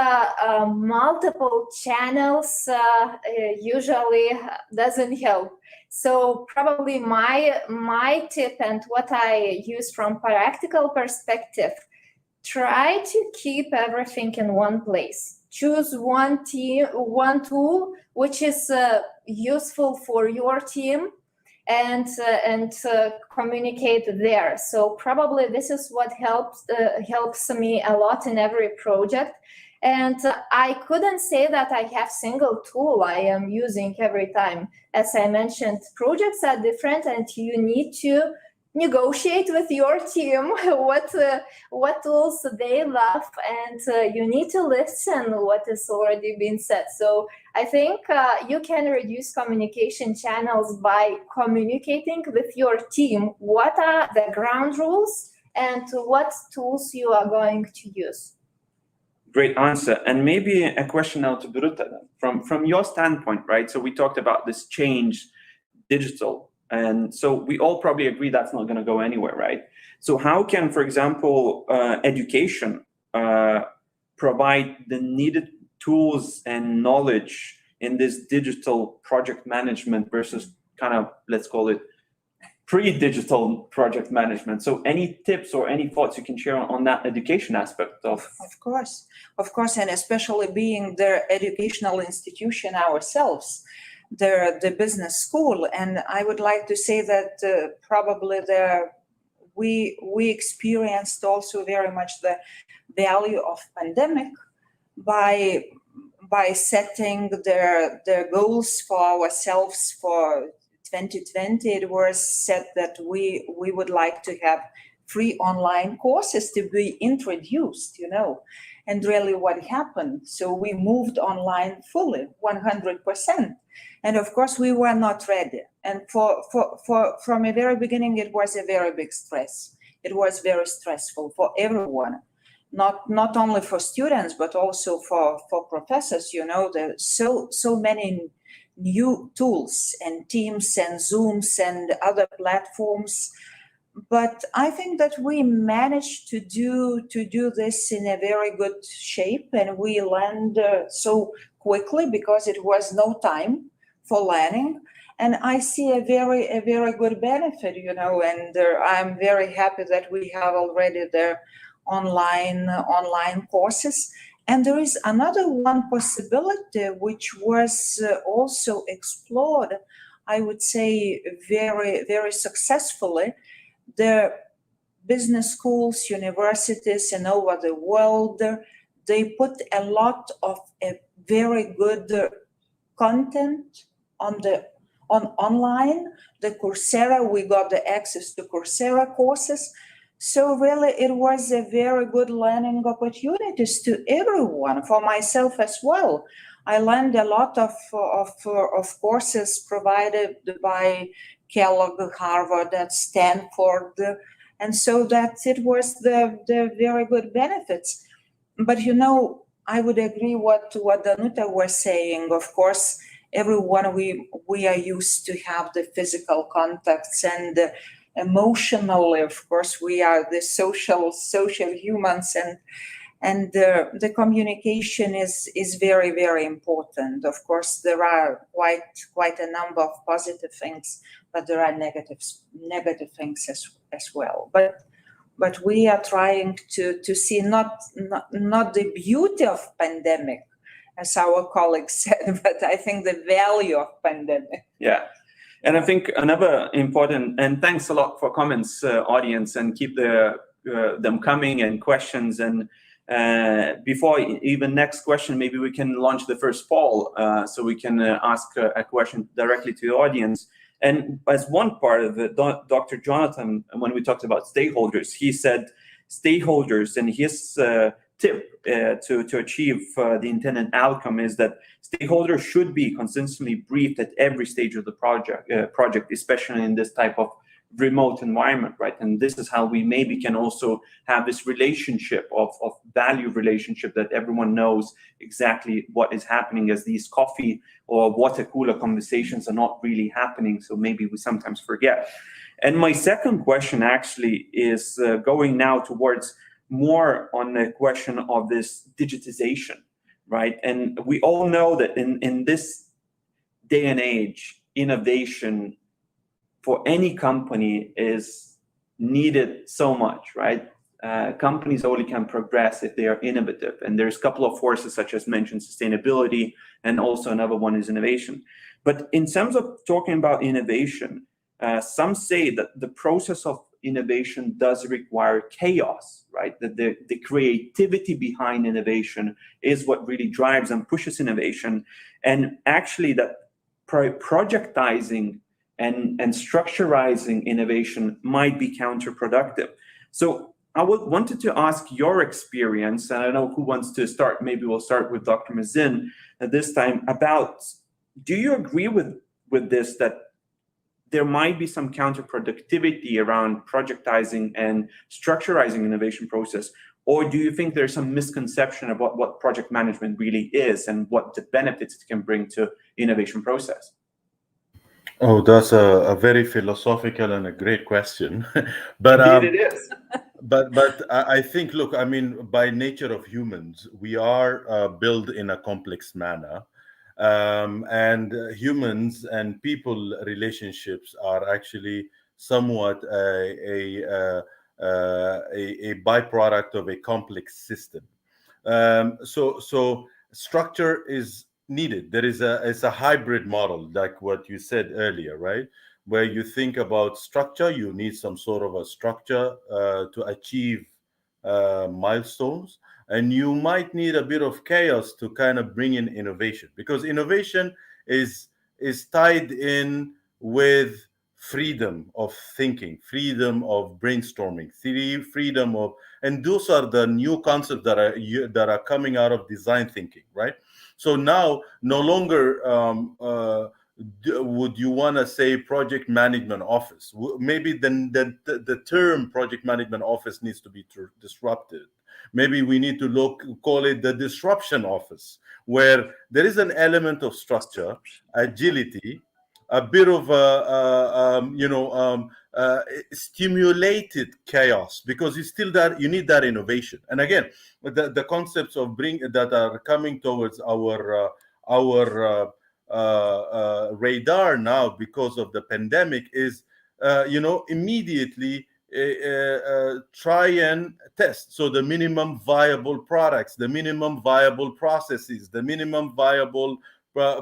multiple channels usually doesn't help. So probably my tip and what I use from practical perspective, try to keep everything in one place. Choose one tool which is useful for your team, and communicate there. So probably this is what helps me a lot in every project. And I couldn't say that I have single tool I am using every time. As I mentioned, projects are different, and you need to negotiate with your team what tools they love, and you need to listen what is already been said. So I think you can reduce communication channels by communicating with your team what are the ground rules and what tools you are going to use. Great answer. And maybe a question now to Birute, from your standpoint, right? So we talked about this change, digital. And so we all probably agree that's not going to go anywhere, right? So how can, for example, education provide the needed tools and knowledge in this digital project management versus kind of, let's call it, pre-digital project management? So any tips or any thoughts you can share on that education aspect of? Of course, and especially being the educational institution ourselves, the business school. And I would like to say that probably the we experienced also very much the value of pandemic by setting their goals for ourselves for 2020. It was said that we would like to have free online courses to be introduced, and really what happened. So we moved online fully, 100%. And of course, we were not ready. And from a very beginning, it was a very big stress. It was very stressful for everyone, not only for students, but also for professors. There's so many new tools and Teams and Zooms and other platforms. But I think that we managed to do this in a very good shape, and we learned so quickly because it was no time for learning. And I see a very good benefit, and I'm very happy that we have already the online courses. And there is another one possibility which was also explored, I would say, very successfully. The business schools, universities, and over the world, they put a lot of a very good content on online. The Coursera, we got the access to Coursera courses. So really, it was a very good learning opportunities to everyone, for myself as well. I learned a lot of courses provided by Kellogg, Harvard, at Stanford, and so that it was the very good benefits. But I would agree what Danuta was saying. Of course, everyone we are used to have the physical contacts, and emotionally, of course, we are the social humans, and the communication is very, very important. Of course, there are quite a number of positive things, but there are negative things as well. But we are trying to see not the beauty of pandemic, as our colleagues said, but I think the value of pandemic. Yeah. And I think another important, and thanks a lot for comments, audience, and keep them coming, and questions. And before even next question, maybe we can launch the first poll, so we can ask a question directly to the audience. And as one part of it, Dr. Jonathan, when we talked about stakeholders, he said stakeholders, and his tip to achieve the intended outcome is that stakeholders should be consistently briefed at every stage of the project, especially in this type of remote environment, right? And this is how we maybe can also have this relationship of value relationship, that everyone knows exactly what is happening, as these coffee or water cooler conversations are not really happening. So maybe we sometimes forget. And my second question actually is going now towards more on the question of this digitization, right? And we all know that in this day and age, innovation for any company is needed so much, right? Companies only can progress if they are innovative. And there's a couple of forces, such as mentioned sustainability, and also another one is innovation. But in terms of talking about innovation, some say that the process of innovation does require chaos, right? That the creativity behind innovation is what really drives and pushes innovation. And actually that projectizing and structurizing innovation might be counterproductive. So I wanted to ask your experience, and I know who wants to start. Maybe we'll start with Dr. Mazin at this time. About, do you agree with this, that there might be some counterproductivity around projectizing and structurizing innovation process? Or do you think there's some misconception about what project management really is and what the benefits it can bring to innovation process? Oh, that's a very philosophical and a great question. But Indeed it is. but I think, look, I mean, by nature of humans, we are built in a complex manner. And humans and people relationships are actually somewhat a byproduct of a complex system. So structure is needed. It's a hybrid model, like what you said earlier, right? where you think about structure, you need some sort of a structure to achieve milestones, and you might need a bit of chaos to kind of bring in innovation, because innovation is tied in with freedom of thinking, freedom of brainstorming, freedom of, and those are the new concepts that are coming out of design thinking, right? So now no longer would you want to say project management office. Maybe then the term project management office needs to be disrupted. Maybe we need to call it the disruption office, where there is an element of structure, agility, a bit of stimulated chaos, because you need that innovation. And again, the concepts of that are coming towards our radar now because of the pandemic is immediately try and test. So the minimum viable products, the minimum viable processes, the minimum viable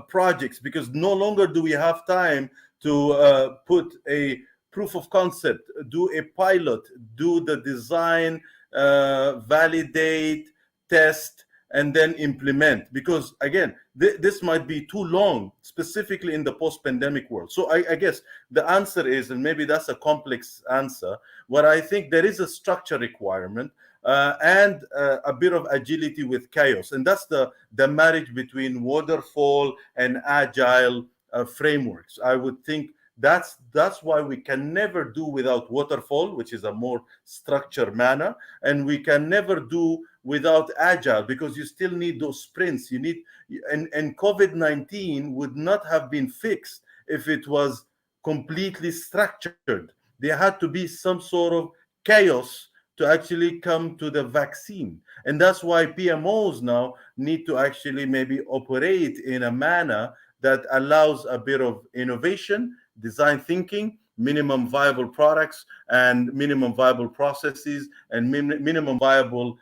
projects, because no longer do we have time to put a proof of concept, do a pilot, do the design, validate, test, and then implement, because again, this might be too long, specifically in the post-pandemic world. So I guess the answer is, and maybe that's a complex answer, what I think there is a structure requirement and a bit of agility with chaos, and that's the marriage between waterfall and agile frameworks. I would think that's why we can never do without waterfall, which is a more structured manner, and we can never do without agile, because you still need those sprints. You need, and COVID-19 would not have been fixed if it was completely structured. There had to be some sort of chaos to actually come to the vaccine. And that's why PMOs now need to actually maybe operate in a manner that allows a bit of innovation, design thinking, minimum viable products, and minimum viable processes, and minimum viable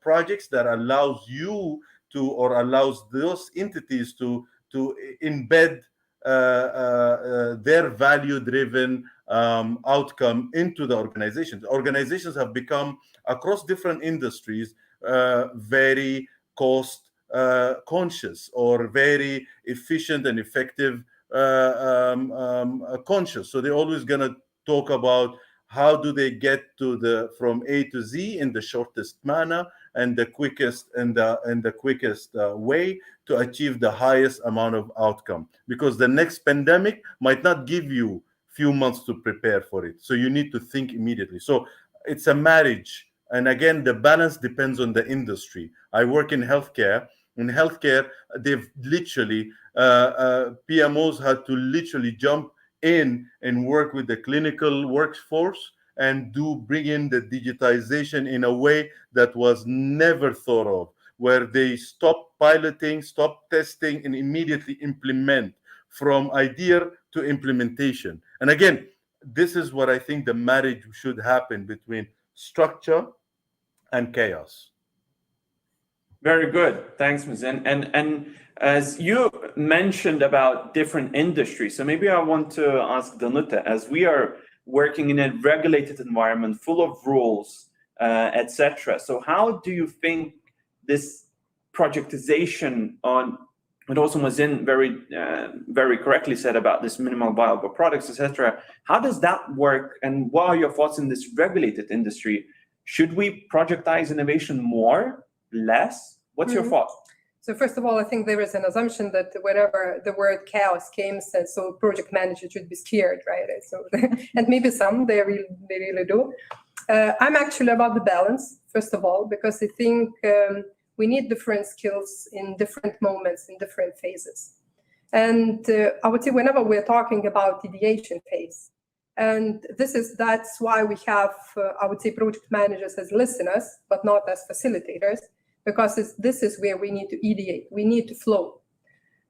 projects that allows you to, or allows those entities to embed their value-driven outcome into the organizations. Organizations have become, across different industries, very cost conscious, or very efficient and effective conscious. So they're always going to talk about how do they get to from A to Z in the shortest manner and the quickest way to achieve the highest amount of outcome, because the next pandemic might not give you few months to prepare for it. So you need to think immediately. So it's a marriage. And again, the balance depends on the industry. I work in healthcare. In healthcare, they've literally, PMOs had to literally jump in and work with the clinical workforce and bring in the digitization in a way that was never thought of, where they stop piloting, stop testing, and immediately implement from idea to implementation. And again, this is what I think the marriage should happen between structure and chaos. Very good. Thanks, Mazen. And as you mentioned about different industries, so maybe I want to ask Danuta, as we are working in a regulated environment full of rules, etc. So how do you think this projectization on, and also Mazen very correctly said about this minimal viable products, etc. How does that work, and what are your thoughts in this regulated industry? Should we projectize innovation more, less? What's your thought? So first of all, I think there is an assumption that whenever the word chaos came, so project managers should be scared, right? So, and maybe some, they really do. I'm actually about the balance, first of all, because I think we need different skills in different moments, in different phases. And I would say whenever we're talking about ideation phase, and that's why we have, I would say, project managers as listeners, but not as facilitators, because this is where we need to ideate, we need to flow.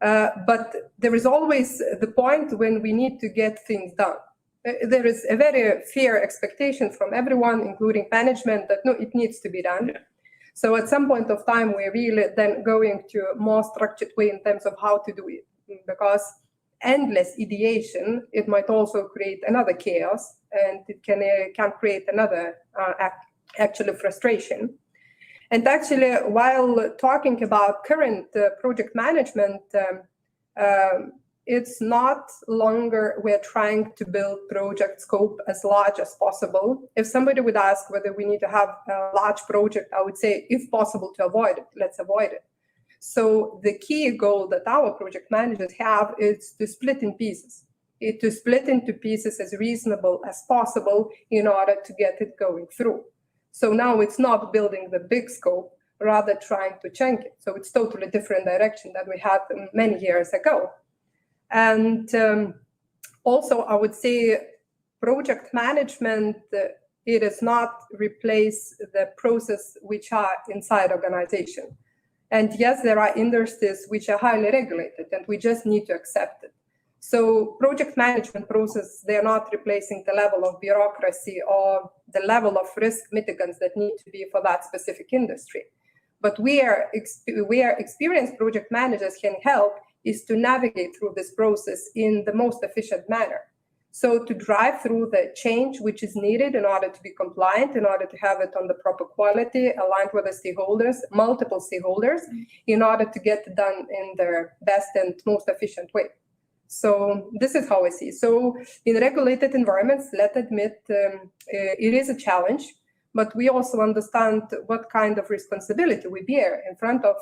But there is always the point when we need to get things done. There is a very fair expectation from everyone, including management, that no, it needs to be done. Yeah. So at some point of time, we're really then going to a more structured way in terms of how to do it. Because endless ideation, it might also create another chaos, and it can create another actually frustration. And actually, while talking about current project management, it's not longer we're trying to build project scope as large as possible. If somebody would ask whether we need to have a large project, I would say, if possible, to avoid it, let's avoid it. So the key goal that our project managers have is to split in pieces, to split into pieces as reasonable as possible in order to get it going through. So now it's not building the big scope, rather trying to chunk it. So it's totally different direction that we had many years ago. And also, I would say project management, it does not replace the process which are inside organization. And yes, there are industries which are highly regulated, and we just need to accept it. So project management process, they're not replacing the level of bureaucracy or the level of risk mitigants that need to be for that specific industry. But where experienced project managers can help is to navigate through this process in the most efficient manner. So to drive through the change which is needed in order to be compliant, in order to have it on the proper quality, aligned with the stakeholders, multiple stakeholders, in order to get it done in the best and most efficient way. So this is how I see. So in regulated environments, let's admit it is a challenge, but we also understand what kind of responsibility we bear in front of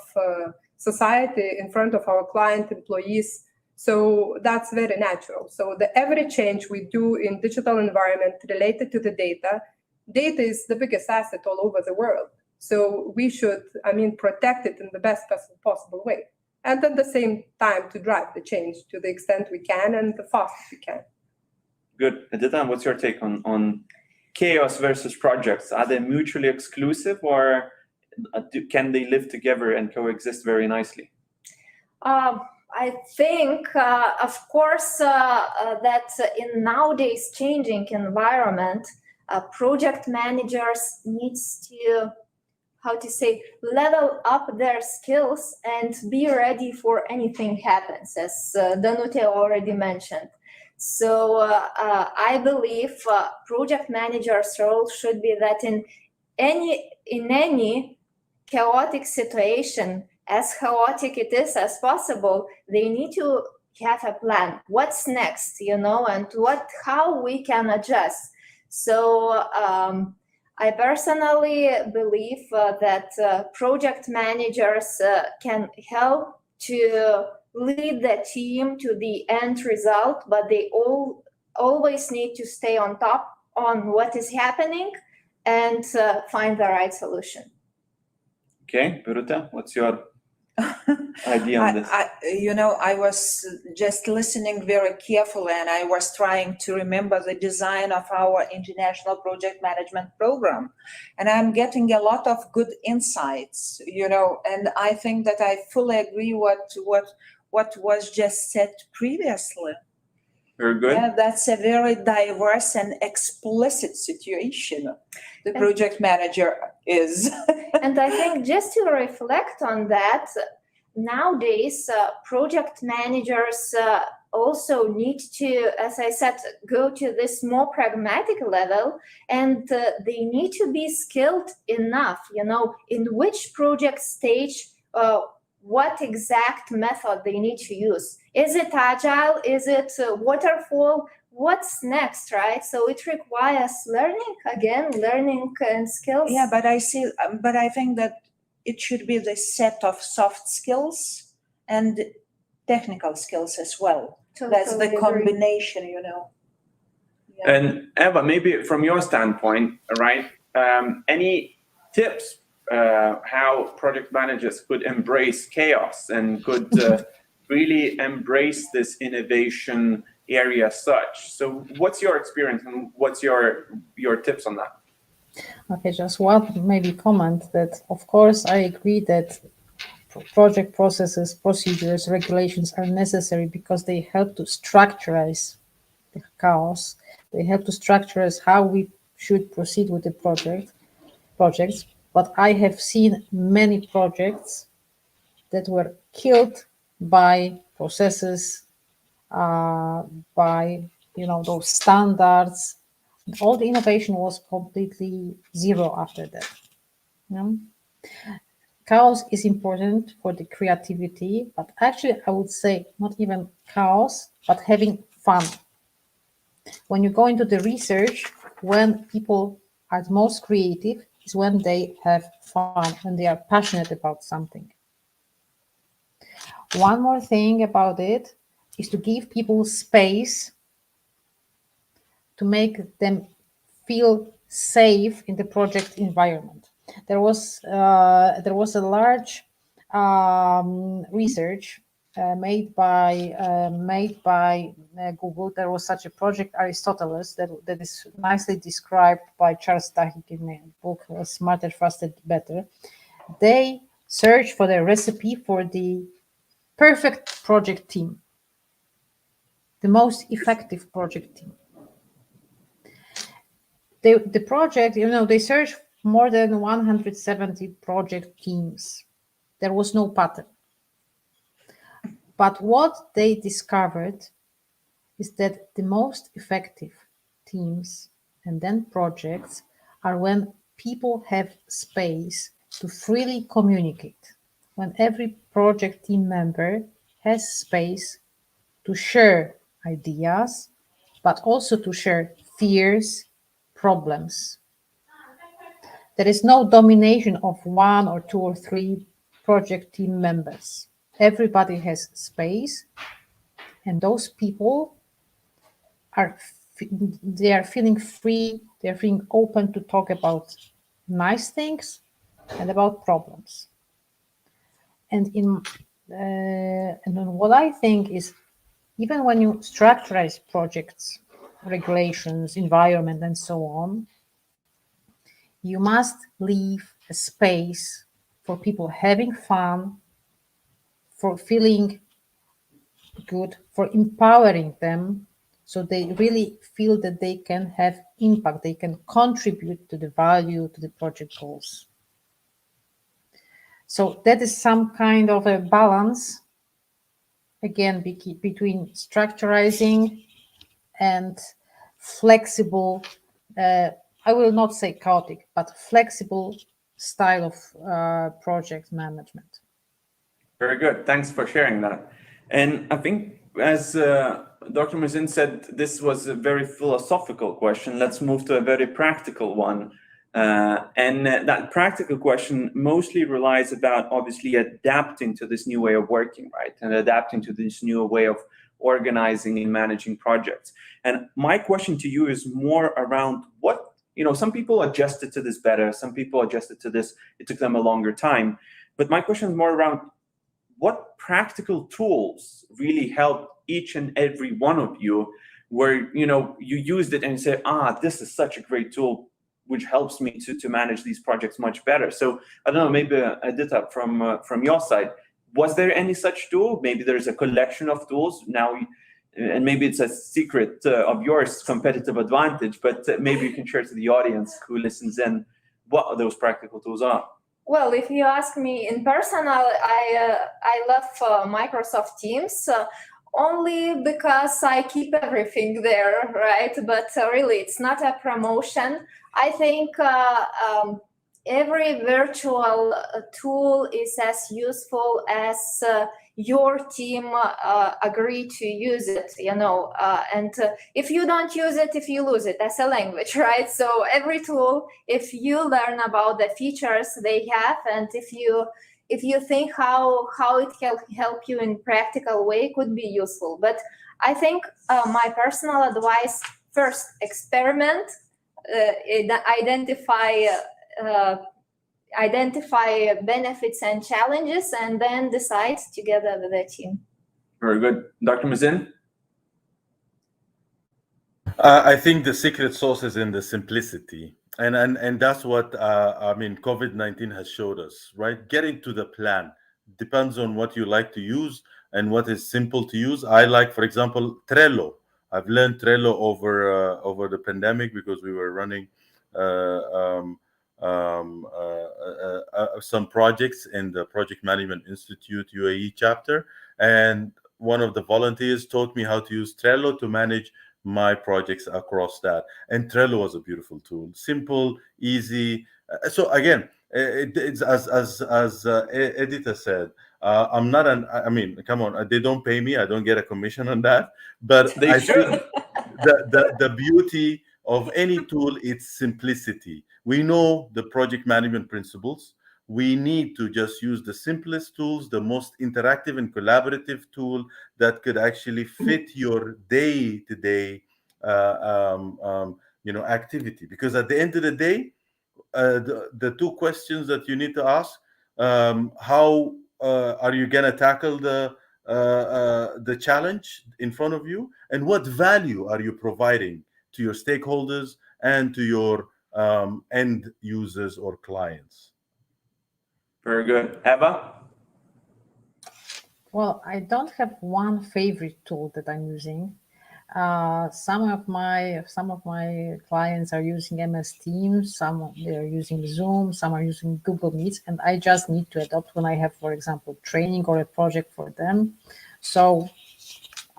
society, in front of our client employees. So that's very natural. So every change we do in digital environment related to the data is the biggest asset all over the world. So we should, protect it in the best possible way. And at the same time to drive the change to the extent we can and the fastest we can. Good. Edita, what's your take on chaos versus projects? Are they mutually exclusive, or can they live together and coexist very nicely? I think, of course, that in nowadays changing environment, project managers needs to, level up their skills and be ready for anything happens, as Danute already mentioned. So I believe project manager's role should be that in any chaotic situation, as chaotic it is as possible, they need to have a plan. What's next, and how we can adjust. So I personally believe that project managers can help to lead the team to the end result, but they always need to stay on top on what is happening and find the right solution. Okay, Birute, what's your idea on this? I was just listening very carefully, and I was trying to remember the design of our international project management program, and I'm getting a lot of good insights, and I think that I fully agree what was just said previously. Very good. Yeah, that's a very diverse and explicit situation the project manager is. And I think just to reflect on that, nowadays, project managers also need to, as I said, go to this more pragmatic level, and they need to be skilled enough, in which project stage, what exact method they need to use. Is it agile? Is it waterfall? What's next, right? So it requires learning and skills. Yeah, but I think that it should be the set of soft skills and technical skills as well. Totally That's the combination, Yeah. And Eva, maybe from your standpoint, right? Any tips how project managers could embrace chaos and could really embrace this innovation area as such? So what's your experience and what's your tips on that? Okay, just one maybe comment that, of course, I agree that project processes, procedures, regulations are necessary because they help to structurize the chaos. They help to structurize how we should proceed with the projects. But I have seen many projects that were killed by processes by those standards. All the innovation was completely zero after that. Chaos is important for the creativity, but actually I would say not even chaos, but having fun. When you go into the research, when people are most creative is when they have fun, when they are passionate about something. One more thing about it is to give people space to make them feel safe in the project environment. There was a large research made by Google. There was such a project, Aristoteles, that is nicely described by Csr Strategy in the book Smarter, Faster, Better. They searched for the recipe for the perfect project team, the most effective project team. The project, they searched more than 170 project teams. There was no pattern. But what they discovered is that the most effective teams and then projects are when people have space to freely communicate, when every project team member has space to share ideas, but also to share fears, problems. There is no domination of one or two or three project team members. Everybody has space, and those people are feeling free, they're feeling open to talk about nice things and about problems. And what I think is, even when you structurize projects, regulations, environment, and so on, you must leave a space for people having fun, for feeling good, for empowering them, so they really feel that they can have impact, they can contribute to the value, to the project goals. So that is some kind of a balance, again, between structurizing and flexible, I will not say chaotic, but flexible style of project management. Very good. Thanks for sharing that. And I think, as Dr. Mazin said, this was a very philosophical question. Let's move to a very practical one. And that practical question mostly relies about obviously adapting to this new way of working, right? And adapting to this new way of organizing and managing projects. And my question to you is more around what, some people adjusted to this better, some people adjusted to this, it took them a longer time. But my question is more around what practical tools really help each and every one of you, where you used it and you say, this is such a great tool which helps me to manage these projects much better. So I don't know, maybe Edita, from your side, was there any such tool? Maybe there's a collection of tools now, and maybe it's a secret of yours, competitive advantage, but maybe you can share to the audience who listens in what those practical tools are. Well, if you ask me in person, I love Microsoft Teams only because I keep everything there, right? But really, it's not a promotion. I think every virtual tool is as useful as your team agree to use it, and if you don't use it, if you lose it, that's a language, right? So every tool, if you learn about the features they have, and if you think how it can help you in practical way, could be useful. But I think my personal advice, first experiment, identify benefits and challenges, and then decide together with the team. Very good. Dr. Mazin? I think the secret sauce is in the simplicity. And that's what, COVID-19 has showed us, right? Getting to the plan depends on what you like to use and what is simple to use. I like, for example, Trello. I've learned Trello over the pandemic because we were running some projects in the Project Management Institute UAE chapter, and one of the volunteers taught me how to use Trello to manage my projects across that. And Trello was a beautiful tool, simple, easy. So again, it's as Edita said, I'm not I mean, come on, they don't pay me, I don't get a commission on that, but They should. The beauty of any tool is simplicity. We know the project management principles. We need to just use the simplest tools, the most interactive and collaborative tool that could actually fit your day-to-day activity. Because at the end of the day, the two questions that you need to ask: how are you going to tackle the challenge in front of you, and what value are you providing to your stakeholders and to your end users or clients? Very good. Eva? Well, I don't have one favorite tool that I'm using. Some of my clients are using MS Teams, some they're using Zoom, some are using Google Meets, and I just need to adopt when I have, for example, training or a project for them. So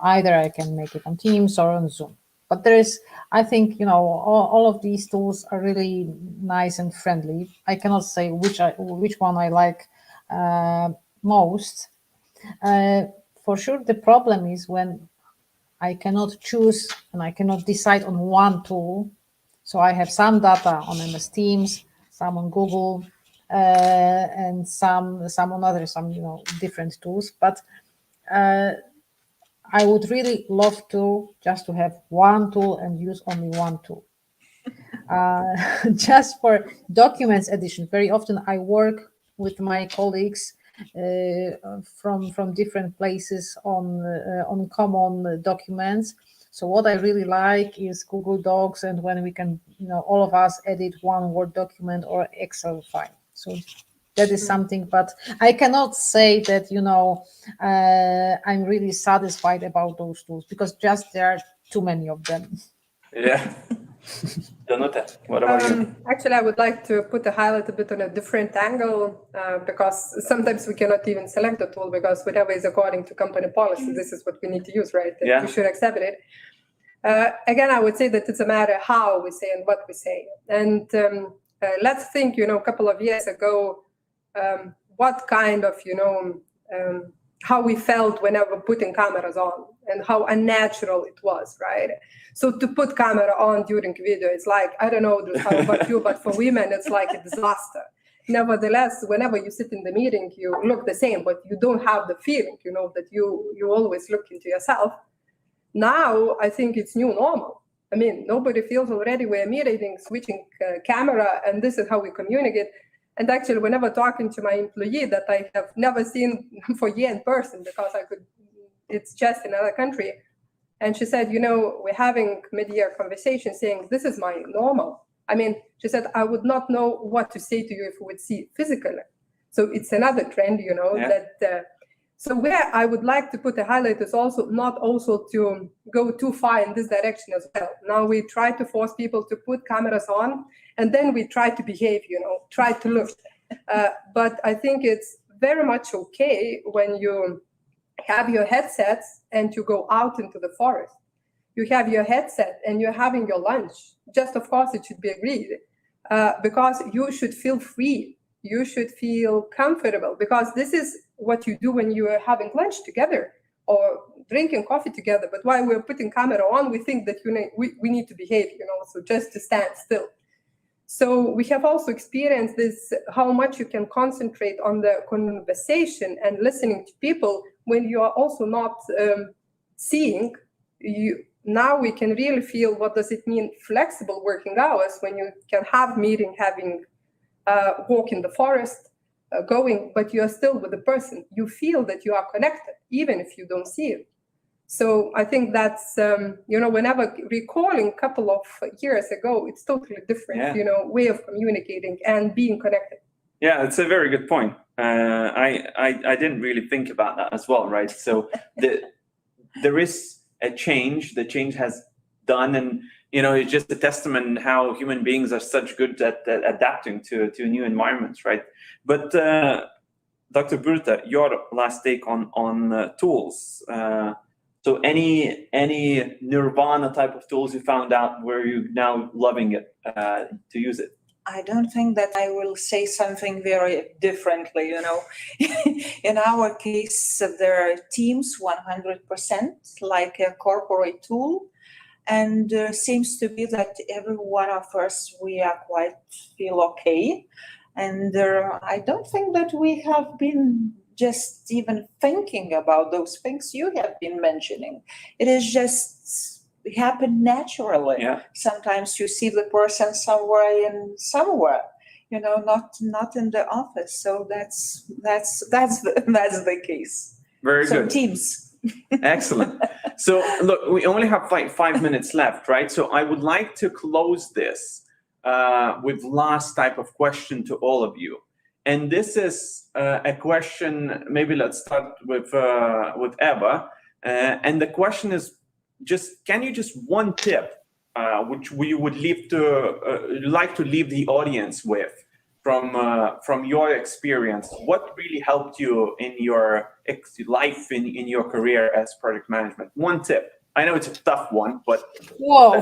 either I can make it on Teams or on Zoom. But there is, I think, all of these tools are really nice and friendly. I cannot say which one I like most. For sure, the problem is when I cannot choose and I cannot decide on one tool. So I have some data on MS Teams, some on Google, and some on others, different tools. But I would really love to have one tool and use only one tool. Just for documents edition, very often I work with my colleagues from different places on common documents. So what I really like is Google Docs, and when we can, all of us edit one Word document or Excel file. So that is something, but I cannot say that, I'm really satisfied about those tools because just there are too many of them. Yeah. Danuta, what about you? Actually, I would like to put the highlight a bit on a different angle because sometimes we cannot even select the tool because whatever is according to company policy, this is what we need to use, right? Yeah. We should accept it. Again, I would say that it's a matter how we say and what we say. And let's think, a couple of years ago, what kind of, how we felt whenever putting cameras on and how unnatural it was, right? So to put camera on during video, it's like, I don't know how about you, but for women, it's like a disaster. Nevertheless, whenever you sit in the meeting, you look the same, but you don't have the feeling, that you always look into yourself. Now, I think it's new normal. I mean, nobody feels already we're meeting, switching camera, and this is how we communicate. And actually, whenever talking to my employee that I have never seen for a year in person because it's just in another country. And she said, we're having mid-year conversation saying, this is my normal. I mean, she said, I would not know what to say to you if we would see physically. So it's another trend, that. So where I would like to put a highlight is also not also to go too far in this direction as well. Now we try to force people to put cameras on, and then we try to behave, try to look. But I think it's very much okay when you have your headsets and you go out into the forest. You have your headset and you're having your lunch. Just, of course, it should be agreed because you should feel free. You should feel comfortable because this is what you do when you are having lunch together or drinking coffee together. But while we're putting camera on, we think that we need to behave, so just to stand still. So we have also experienced this, how much you can concentrate on the conversation and listening to people when you are also not seeing you. Now we can really feel what does it mean flexible working hours when you can have meeting, having walk in the forest, going, but you are still with the person. You feel that you are connected, even if you don't see it. So I think that's, whenever recalling a couple of years ago, it's totally different, way of communicating and being connected. Yeah, it's a very good point. I didn't really think about that as well, right? So there is a change. The change has done, and it's just a testament how human beings are such good at adapting to new environments, right? But Dr. Burta, your last take on tools. So any nirvana type of tools you found out where you now loving it to use it? I don't think that I will say something very differently, you know. In our case, there are Teams 100%, like a corporate tool. And seems to be that every one of us, we are quite feel okay. And I don't think that we have been just even thinking about those things you have been mentioning. It is just happen naturally. Yeah. Sometimes you see the person somewhere, you know, not in the office. So that's the case. Very so good. Teams. Excellent. So look, we only have 5 minutes left, right? So I would like to close this with last type of question to all of you. And this is a question, maybe let's start with Eva. And the question is just, can you just one tip which we would like to leave the audience with from your experience? What really helped you in your life, in your career as project management? One tip. I know it's a tough one, but whoa.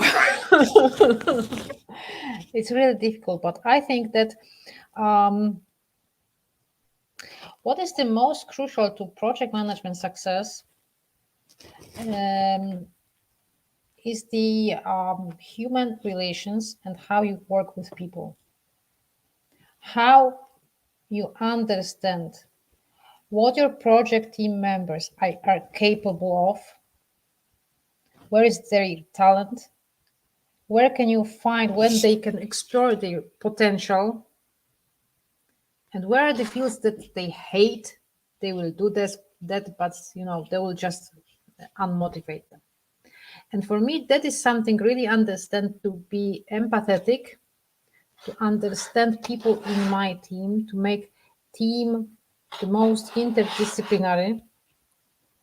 It's really difficult, but I think that what is the most crucial to project management success is the human relations and how you work with people. How you understand what your project team members are capable of, where is their talent, where can you find when they can explore their potential, and where are the fields that they hate, they will do that, but you know, they will just unmotivate them. And for me, that is something really understand, to be empathetic, to understand people in my team, to make team the most interdisciplinary,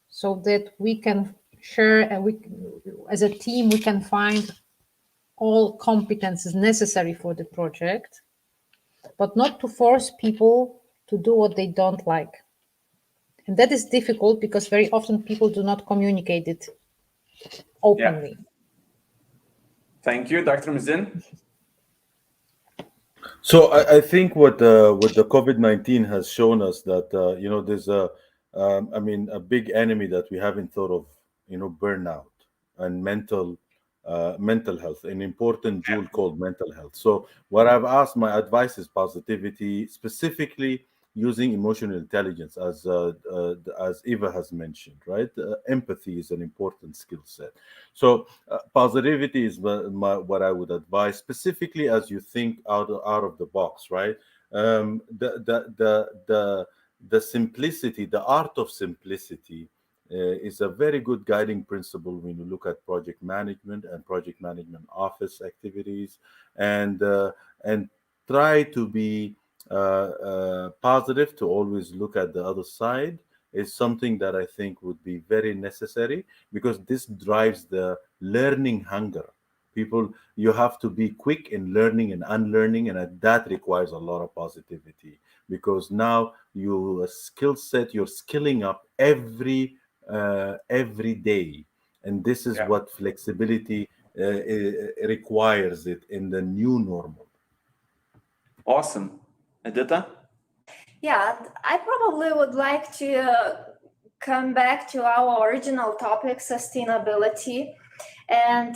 so that we can share, and as a team, we can find all competences necessary for the project, but not to force people to do what they don't like. And that is difficult because very often people do not communicate it openly. Yeah. Thank you, Dr. Mzin. So I think what the COVID-19 has shown us that you know, there's a big enemy that we haven't thought of, you know, burnout and mental health, an important jewel called mental health. So what I've asked, my advice is positivity, specifically using emotional intelligence, as Eva has mentioned, right? Empathy is an important skill set. So positivity is what I would advise, specifically as you think out of the box, right? The simplicity, the art of simplicity, is a very good guiding principle when you look at project management and project management office activities, and try to be positive, to always look at the other side, is something that I think would be very necessary, because this drives the learning hunger. People, you have to be quick in learning and unlearning, and that requires a lot of positivity, because now your skill set, you're skilling up every day, and this is what flexibility requires it in the new normal. Awesome. Edita? Yeah, I probably would like to come back to our original topic, sustainability. And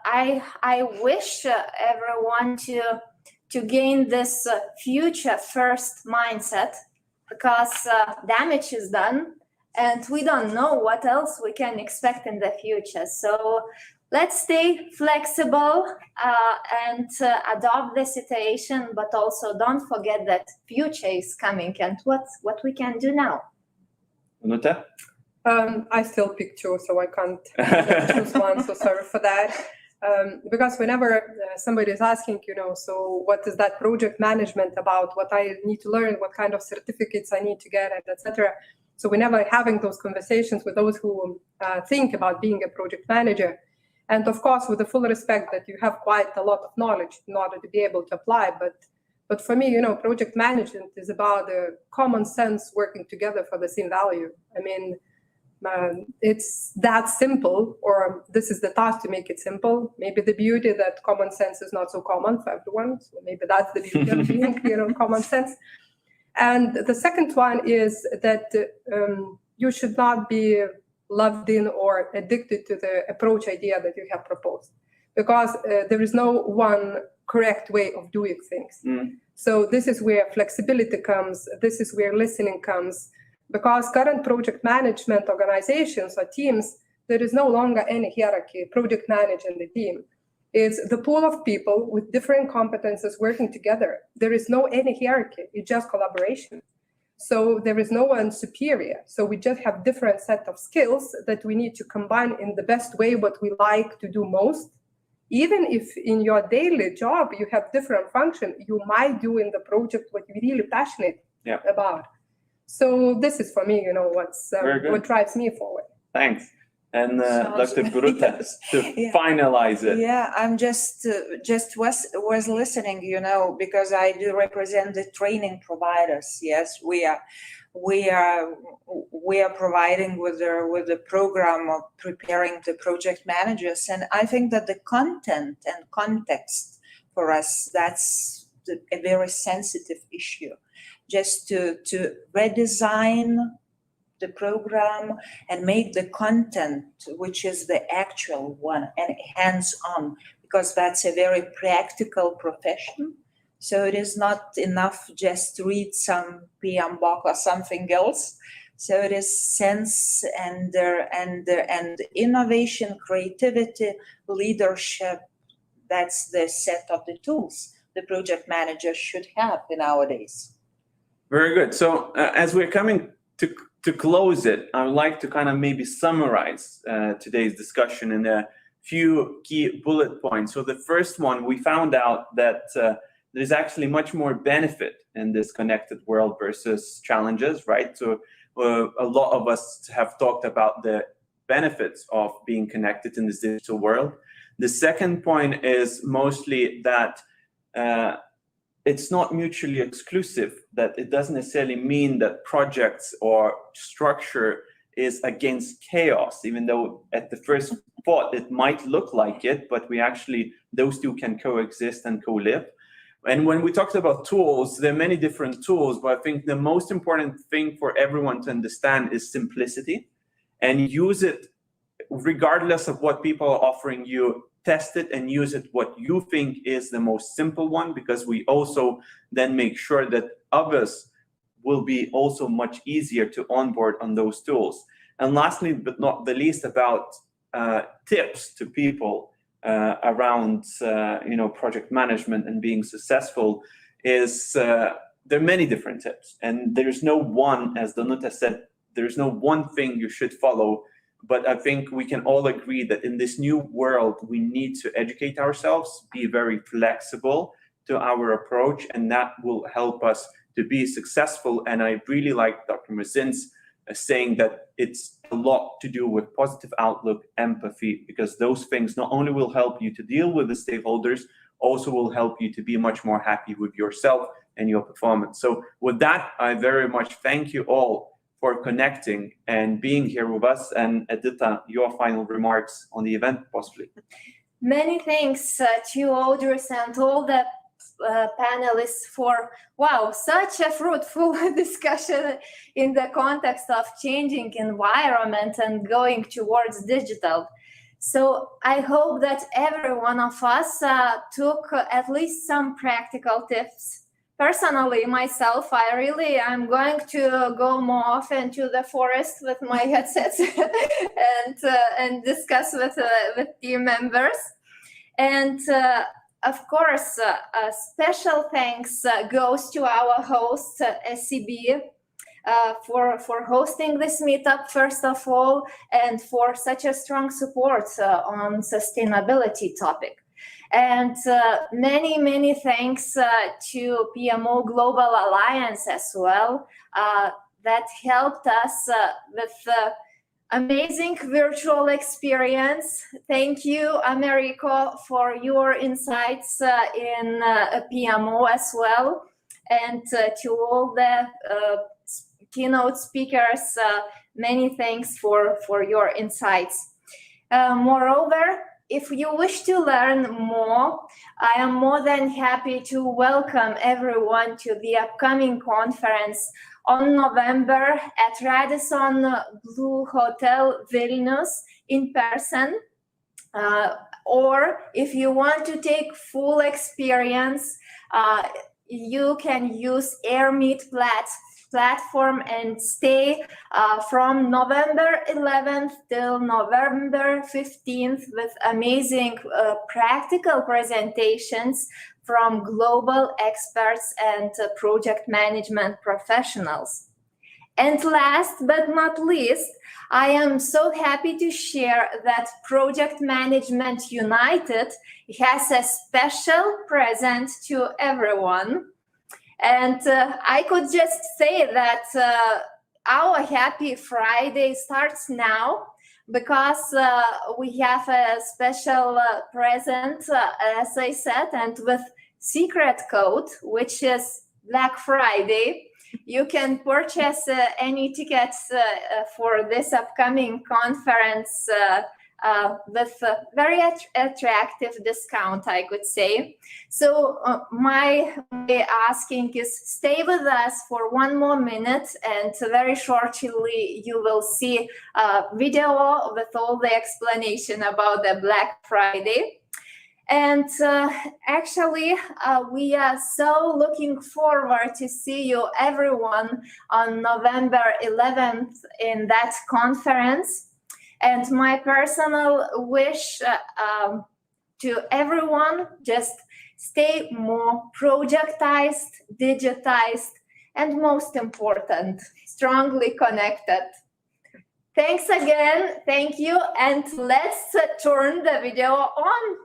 I wish everyone to gain this future first mindset, because damage is done and we don't know what else we can expect in the future. So let's stay flexible and adopt the situation, but also don't forget that future is coming and what we can do now. Danuta? I still pick two, so I can't choose one, so sorry for that. Because whenever somebody is asking, you know, so what is that project management about, what I need to learn, what kind of certificates I need to get, and etc. So whenever having those conversations with those who think about being a project manager, and of course with the full respect that you have quite a lot of knowledge in order to be able to apply, but But for me, project management is about common sense working together for the same value. I mean, it's that simple, or this is the task to make it simple. Maybe the beauty that common sense is not so common for everyone. So maybe that's the beauty of being, common sense. And the second one is that you should not be loved in or addicted to the approach idea that you have proposed, because there is no one correct way of doing things. So this is where flexibility comes. This is where listening comes. Because current project management organizations or teams, there is no longer any hierarchy, project manager and the team. It's the pool of people with different competences working together. There is no any hierarchy, it's just collaboration. So there is no one superior. So we just have different set of skills that we need to combine in the best way what we like to do most. Even if in your daily job you have different function, you might do in the project what you're really passionate about. So this is for me, what drives me forward. Thanks. And Dr. Gruta, to finalize it. Yeah, I'm just was listening, because I do represent the training providers. Yes, we are providing with the program of preparing the project managers, and I think that the content and context for us, that's a very sensitive issue. Just to redesign the program and make the content, which is the actual one, and hands-on, because that's a very practical profession. So it is not enough just to read some PMBOK or something else. So it is sense and innovation, creativity, leadership. That's the set of the tools the project manager should have nowadays. Very good. So as we're coming to close it, I would like to kind of maybe summarize today's discussion in a few key bullet points. So the first one, we found out that there's actually much more benefit in this connected world versus challenges, right? So a lot of us have talked about the benefits of being connected in this digital world. The second point is mostly that it's not mutually exclusive, that it doesn't necessarily mean that projects or structure is against chaos, even though at the first thought it might look like it, but those two can coexist and co-live. And when we talked about tools, there are many different tools, but I think the most important thing for everyone to understand is simplicity, and use it regardless of what people are offering you. Test it and use it what you think is the most simple one, because we also then make sure that others will be also much easier to onboard on those tools. And lastly, but not the least, about tips to people around project management and being successful is there are many different tips, and there's no one, as Danuta said, there's no one thing you should follow. But I think we can all agree that in this new world, we need to educate ourselves, be very flexible to our approach, and that will help us to be successful. And I really like Dr. Mazin's saying that it's a lot to do with positive outlook, empathy, because those things not only will help you to deal with the stakeholders, also will help you to be much more happy with yourself and your performance. So with that, I very much thank you all for connecting and being here with us. And Edita, your final remarks on the event, possibly. Many thanks to Audrey and all the panelists for, such a fruitful discussion in the context of changing environment and going towards digital. So I hope that every one of us took at least some practical tips. Personally, myself, I'm going to go more often to the forest with my headsets and discuss with team members. And of course, a special thanks goes to our host, SCB, for hosting this meetup, first of all, and for such a strong support on sustainability topic. And many, many thanks to PMO Global Alliance as well, that helped us with amazing virtual experience. Thank you, Americo, for your insights in Pmo as well. And to all the keynote speakers, many thanks for your insights. Moreover, if you wish to learn more, I am more than happy to welcome everyone to the upcoming conference on November at Radisson Blu Hotel Vilnius in person. Or if you want to take full experience, you can use AirMeet platform and stay from November 11th till November 15th with amazing practical presentations from global experts and project management professionals. And last but not least, I am so happy to share that Project Management United has a special present to everyone. And I could just say that our Happy Friday starts now, because we have a special present, as I said, and with secret code, which is Black Friday. You can purchase any tickets for this upcoming conference with a very attractive discount, I could say. So my asking is stay with us for one more minute, and very shortly you will see a video with all the explanation about the Black Friday. And actually, we are so looking forward to see you everyone on November 11th in that conference. And my personal wish to everyone, just stay more projectized, digitized, and most important, strongly connected. Thanks again, thank you, and let's turn the video on.